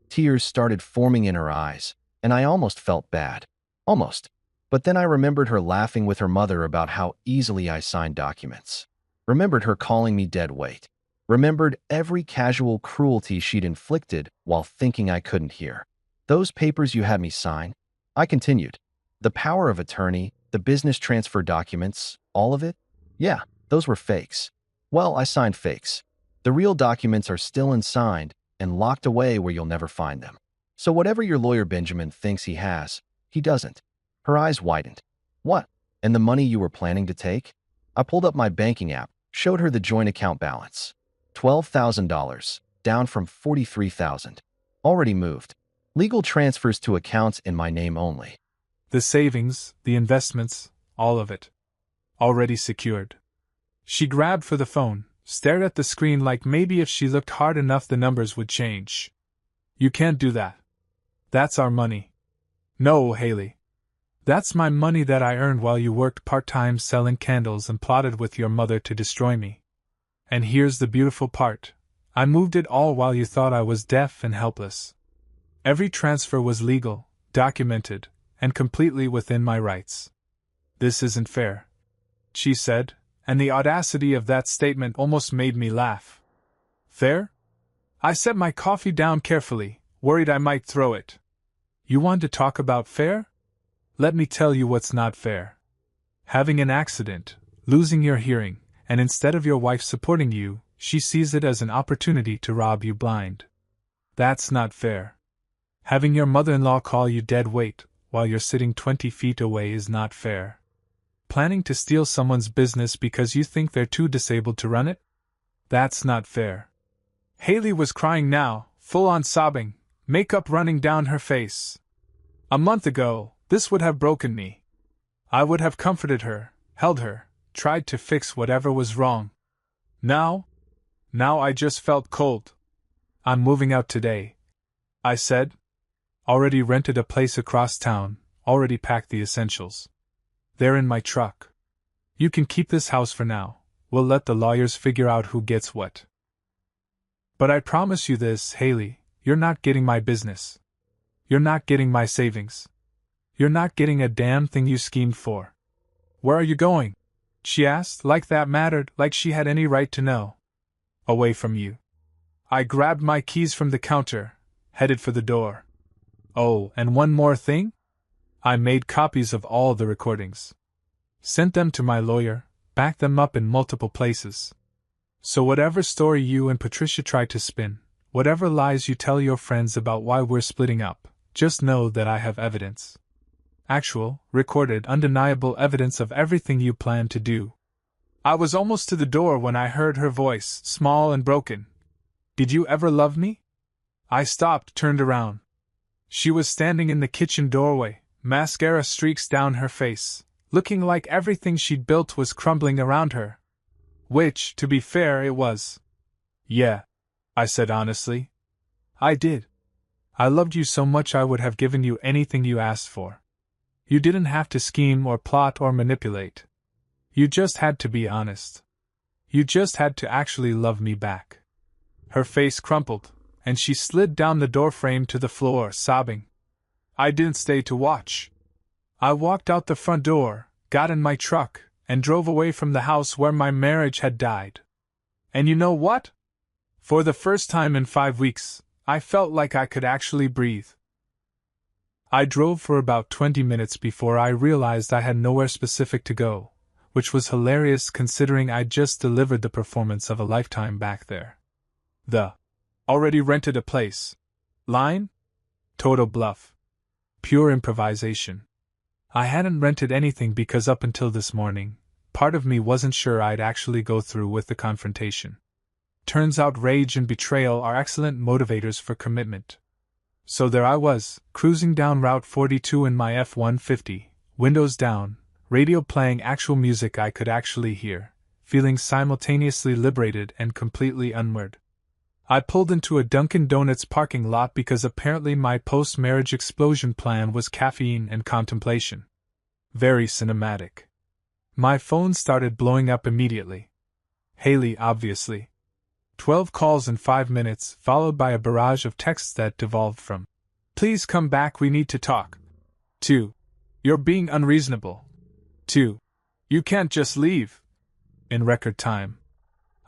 Tears started forming in her eyes, and I almost felt bad. Almost. But then I remembered her laughing with her mother about how easily I signed documents. Remembered her calling me dead weight. Remembered every casual cruelty she'd inflicted while thinking I couldn't hear. Those papers you had me sign? I continued. The power of attorney, the business transfer documents, all of it? Yeah, those were fakes. Well, I signed fakes. The real documents are still unsigned and locked away where you'll never find them. So whatever your lawyer Benjamin thinks he has, he doesn't. Her eyes widened. What? And the money you were planning to take? I pulled up my banking app, showed her the joint account balance. $12,000, down from $43,000. Already moved. Legal transfers to accounts in my name only. The savings, the investments, all of it. Already secured. She grabbed for the phone, stared at the screen like maybe if she looked hard enough the numbers would change. You can't do that. That's our money. No, Haley. That's my money that I earned while you worked part-time selling candles and plotted with your mother to destroy me. And here's the beautiful part. I moved it all while you thought I was deaf and helpless. Every transfer was legal, documented, and completely within my rights. This isn't fair, she said, and the audacity of that statement almost made me laugh. Fair? I set my coffee down carefully, worried I might throw it. You want to talk about fair? Let me tell you what's not fair. Having an accident, losing your hearing, and instead of your wife supporting you, she sees it as an opportunity to rob you blind. That's not fair. Having your mother-in-law call you dead weight while you're sitting 20 feet away is not fair. Planning to steal someone's business because you think they're too disabled to run it? That's not fair. Haley was crying now, full-on sobbing, makeup running down her face. A month ago, this would have broken me. I would have comforted her, held her, tried to fix whatever was wrong. Now I just felt cold. I'm moving out today, I said. Already rented a place across town, already packed the essentials. They're in my truck. You can keep this house for now. We'll let the lawyers figure out who gets what. But I promise you this, Haley, you're not getting my business. You're not getting my savings. You're not getting a damn thing you schemed for. Where are you going? She asked, like that mattered, like she had any right to know. Away from you. I grabbed my keys from the counter, headed for the door. Oh, and one more thing? I made copies of all the recordings. Sent them to my lawyer, backed them up in multiple places. So whatever story you and Patricia try to spin, whatever lies you tell your friends about why we're splitting up, just know that I have evidence. Actual, recorded, undeniable evidence of everything you plan to do. I was almost to the door when I heard her voice, small and broken. Did you ever love me? I stopped, turned around. She was standing in the kitchen doorway, mascara streaks down her face, looking like everything she'd built was crumbling around her. Which, to be fair, it was. Yeah, I said honestly. I did. I loved you so much I would have given you anything you asked for. You didn't have to scheme or plot or manipulate. You just had to be honest. You just had to actually love me back. Her face crumpled, and she slid down the doorframe to the floor, sobbing. I didn't stay to watch. I walked out the front door, got in my truck, and drove away from the house where my marriage had died. And you know what? For the first time in 5 weeks, I felt like I could actually breathe. I drove for about 20 minutes before I realized I had nowhere specific to go, which was hilarious considering I'd just delivered the performance of a lifetime back there. The already rented a place line? Total bluff. Pure improvisation. I hadn't rented anything because up until this morning, part of me wasn't sure I'd actually go through with the confrontation. Turns out rage and betrayal are excellent motivators for commitment. So there I was, cruising down Route 42 in my F-150, windows down, radio playing actual music I could actually hear, feeling simultaneously liberated and completely unmoored. I pulled into a Dunkin' Donuts parking lot because apparently my post-marriage explosion plan was caffeine and contemplation. Very cinematic. My phone started blowing up immediately. Haley, obviously. 12 calls in 5 minutes, followed by a barrage of texts that devolved from, "Please come back, we need to talk," to, "You're being unreasonable," to, "You can't just leave," in record time.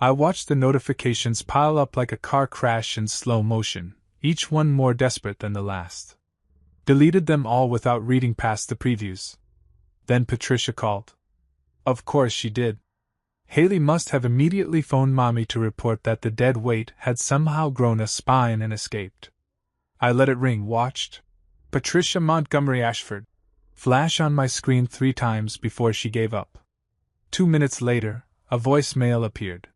I watched the notifications pile up like a car crash in slow motion, each one more desperate than the last. Deleted them all without reading past the previews. Then Patricia called. Of course she did. Haley must have immediately phoned Mommy to report that the dead weight had somehow grown a spine and escaped. I let it ring, watched Patricia Montgomery Ashford flash on my screen 3 times before she gave up. 2 minutes later, a voicemail appeared.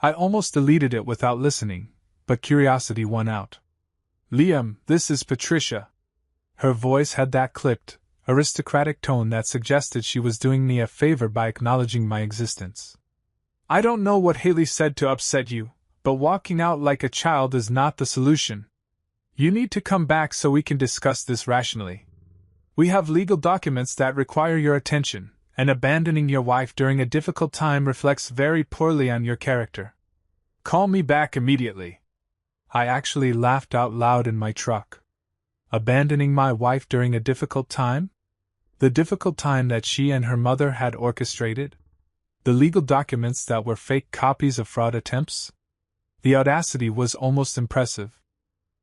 I almost deleted it without listening, but curiosity won out. "Liam, this is Patricia." Her voice had that clipped, aristocratic tone that suggested she was doing me a favor by acknowledging my existence. "I don't know what Haley said to upset you, but walking out like a child is not the solution. You need to come back so we can discuss this rationally. We have legal documents that require your attention, and abandoning your wife during a difficult time reflects very poorly on your character. Call me back immediately." I actually laughed out loud in my truck. Abandoning my wife during a difficult time? The difficult time that she and her mother had orchestrated? The legal documents that were fake copies of fraud attempts? The audacity was almost impressive.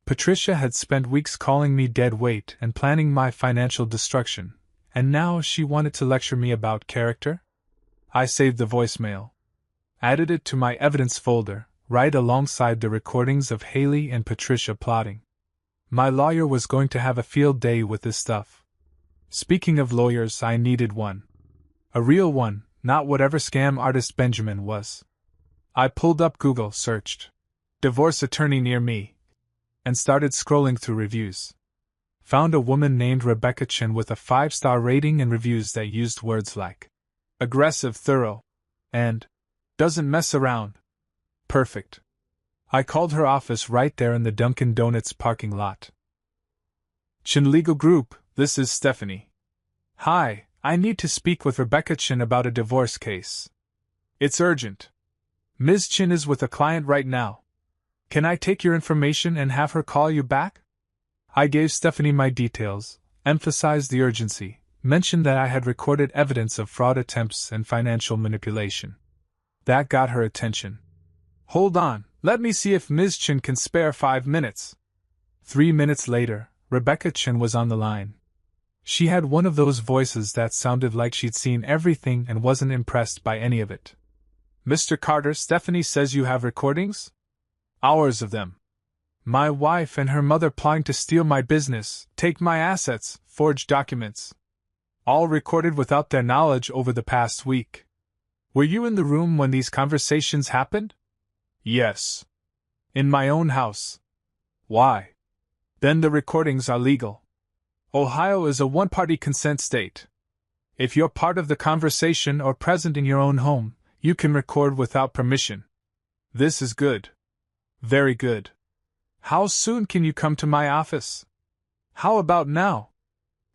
Patricia had spent weeks calling me dead weight and planning my financial destruction, and now she wanted to lecture me about character? I saved the voicemail. Added it to my evidence folder, right alongside the recordings of Haley and Patricia plotting. My lawyer was going to have a field day with this stuff. Speaking of lawyers, I needed one. A real one, not whatever scam artist Benjamin was. I pulled up Google, searched "divorce attorney near me," and started scrolling through reviews. Found a woman named Rebecca Chin with a 5-star rating and reviews that used words like aggressive, thorough, and doesn't mess around. Perfect. I called her office right there in the Dunkin' Donuts parking lot. "Chin Legal Group, this is Stephanie." "Hi, I need to speak with Rebecca Chin about a divorce case. It's urgent. Ms. Chin is with a client right now. Can I take your information and have her call you back?" I gave Stephanie my details, emphasized the urgency, mentioned that I had recorded evidence of fraud attempts and financial manipulation. That got her attention. "Hold on, let me see if Ms. Chin can spare 5 minutes." 3 minutes later, Rebecca Chin was on the line. She had one of those voices that sounded like she'd seen everything and wasn't impressed by any of it. "Mr. Carter, Stephanie says you have recordings?" "Hours of them. My wife and her mother plotting to steal my business, take my assets, forge documents. All recorded without their knowledge over the past week." "Were you in the room when these conversations happened?" "Yes. In my own house." "Why?" "Then the recordings are legal. Ohio is a one-party consent state. If you're part of the conversation or present in your own home, you can record without permission." "This is good. Very good. How soon can you come to my office?" "How about now?"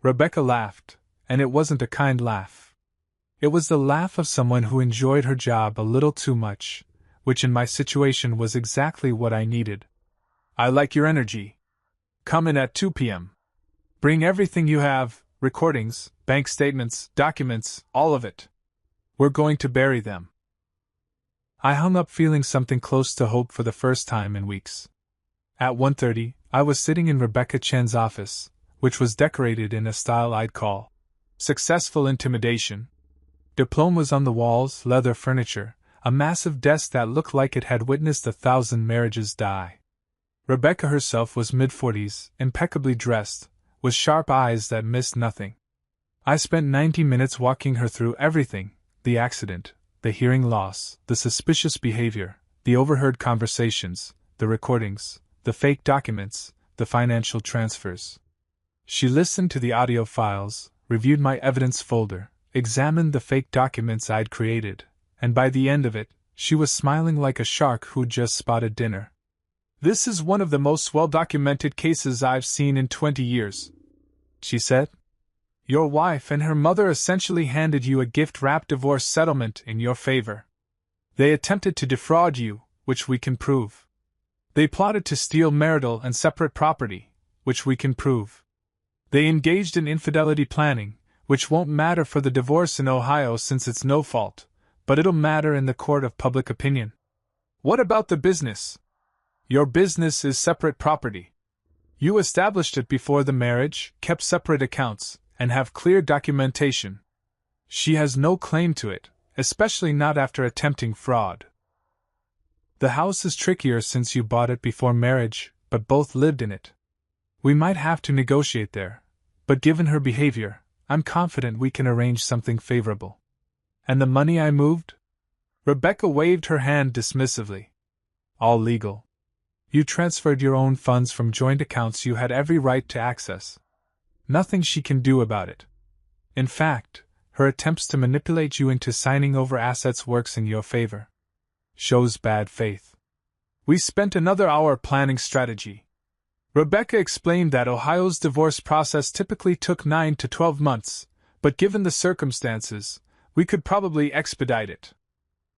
Rebecca laughed, and it wasn't a kind laugh. It was the laugh of someone who enjoyed her job a little too much, which in my situation was exactly what I needed. "I like your energy. Come in at 2 p.m. Bring everything you have, recordings, bank statements, documents, all of it. We're going to bury them." I hung up feeling something close to hope for the first time in weeks. At 1:30, I was sitting in Rebecca Chen's office, which was decorated in a style I'd call successful intimidation. Diplomas on the walls, leather furniture, a massive desk that looked like it had witnessed 1,000 marriages die. Rebecca herself was mid-40s, impeccably dressed, with sharp eyes that missed nothing. I spent 90 minutes walking her through everything: the accident, the hearing loss, the suspicious behavior, the overheard conversations, the recordings, the fake documents, the financial transfers. She listened to the audio files, reviewed my evidence folder, examined the fake documents I'd created, and by the end of it, she was smiling like a shark who'd just spotted dinner. "This is one of the most well-documented cases I've seen in 20 years," she said. "Your wife and her mother essentially handed you a gift-wrapped divorce settlement in your favor. They attempted to defraud you, which we can prove. They plotted to steal marital and separate property, which we can prove. They engaged in infidelity planning, which won't matter for the divorce in Ohio since it's no fault, but it'll matter in the court of public opinion. What about the business? Your business is separate property. You established it before the marriage, kept separate accounts, and have clear documentation. She has no claim to it, especially not after attempting fraud. The house is trickier since you bought it before marriage, but both lived in it. We might have to negotiate there, but given her behavior, I'm confident we can arrange something favorable. And the money I moved?" Rebecca waved her hand dismissively. "All legal. You transferred your own funds from joint accounts you had every right to access. Nothing she can do about it. In fact, her attempts to manipulate you into signing over assets works in your favor. Shows bad faith." We spent another hour planning strategy. Rebecca explained that Ohio's divorce process typically took 9 to 12 months, but given the circumstances, we could probably expedite it.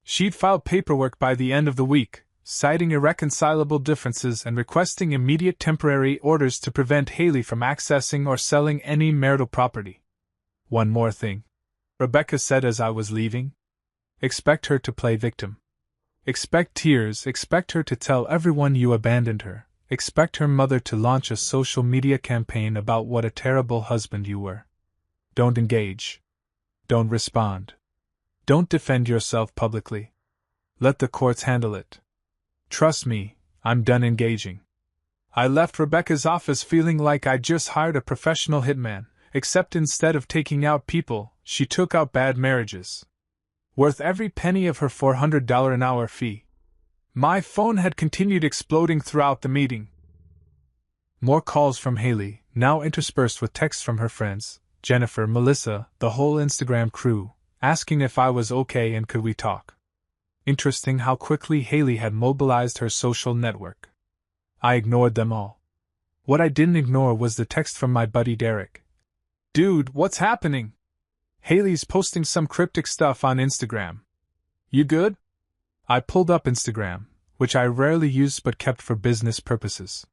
She'd file paperwork by the end of the week, citing irreconcilable differences and requesting immediate temporary orders to prevent Haley from accessing or selling any marital property. "One more thing," Rebecca said as I was leaving. "Expect her to play victim. Expect tears, expect her to tell everyone you abandoned her. Expect her mother to launch a social media campaign about what a terrible husband you were. Don't engage. Don't respond. Don't defend yourself publicly. Let the courts handle it. Trust me, I'm done engaging." I left Rebecca's office feeling like I'd just hired a professional hitman, except instead of taking out people, she took out bad marriages. Worth every penny of her $400 an hour fee. My phone had continued exploding throughout the meeting. More calls from Haley, now interspersed with texts from her friends, Jennifer, Melissa, the whole Instagram crew, asking if I was okay and could we talk. Interesting how quickly Haley had mobilized her social network. I ignored them all. What I didn't ignore was the text from my buddy Derek. "Dude, what's happening? Haley's posting some cryptic stuff on Instagram. You good?" I pulled up Instagram, which I rarely used but kept for business purposes.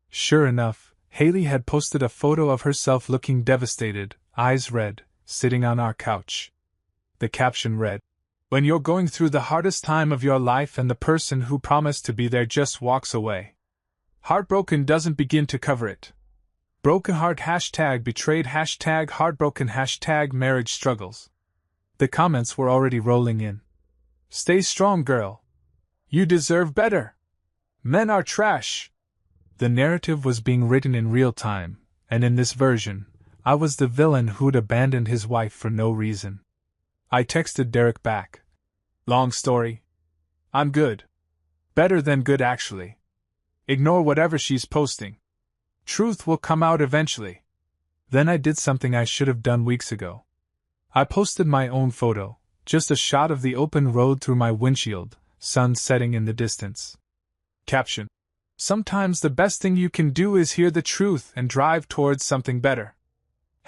Sure enough, Haley had posted a photo of herself looking devastated, eyes red, sitting on our couch. The caption read, "When you're going through the hardest time of your life and the person who promised to be there just walks away. Heartbroken doesn't begin to cover it. Broken heart #betrayed #heartbroken #marriage struggles." The comments were already rolling in. "Stay strong, girl. You deserve better. Men are trash." The narrative was being written in real time, and in this version, I was the villain who'd abandoned his wife for no reason. I texted Derek back. "Long story. I'm good. Better than good, actually. Ignore whatever she's posting. Truth will come out eventually." Then I did something I should have done weeks ago. I posted my own photo, just a shot of the open road through my windshield, sun setting in the distance. Caption: "Sometimes the best thing you can do is hear the truth and drive towards something better.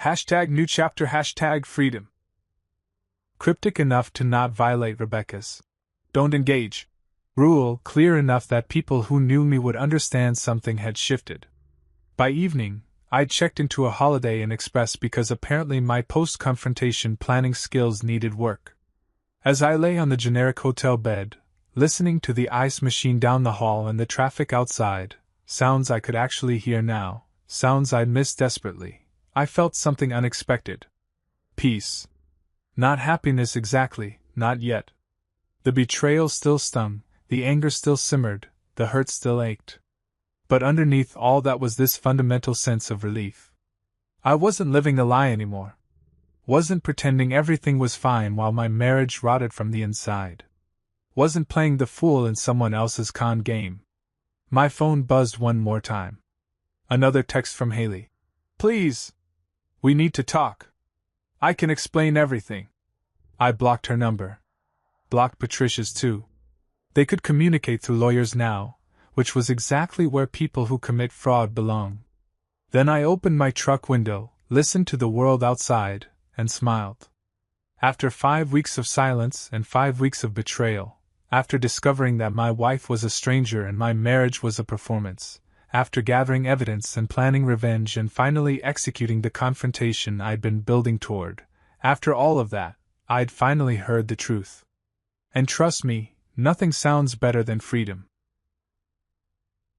#new chapter #freedom." Cryptic enough to not violate Rebecca's "don't engage" rule, clear enough that people who knew me would understand something had shifted. By evening, I'd checked into a Holiday Inn Express because apparently my post-confrontation planning skills needed work. As I lay on the generic hotel bed, listening to the ice machine down the hall and the traffic outside, Sounds I could actually hear now, sounds I'd missed desperately. I felt something unexpected. Peace. Not happiness exactly, not yet. The betrayal still stung, the anger still simmered, the hurt still ached. But underneath all that was this fundamental sense of relief. I wasn't living a lie anymore. Wasn't pretending everything was fine while my marriage rotted from the inside. Wasn't playing the fool in someone else's con game. My phone buzzed one more time. Another text from Haley. Please! We need to talk. I can explain everything. I blocked her number. Blocked Patricia's too. They could communicate through lawyers now, which was exactly where people who commit fraud belong. Then I opened my truck window, listened to the world outside, and smiled. After 5 weeks of silence and 5 weeks of betrayal, after discovering that my wife was a stranger and my marriage was a performance, after gathering evidence and planning revenge and finally executing the confrontation I'd been building toward, after all of that, I'd finally heard the truth. And trust me, nothing sounds better than freedom.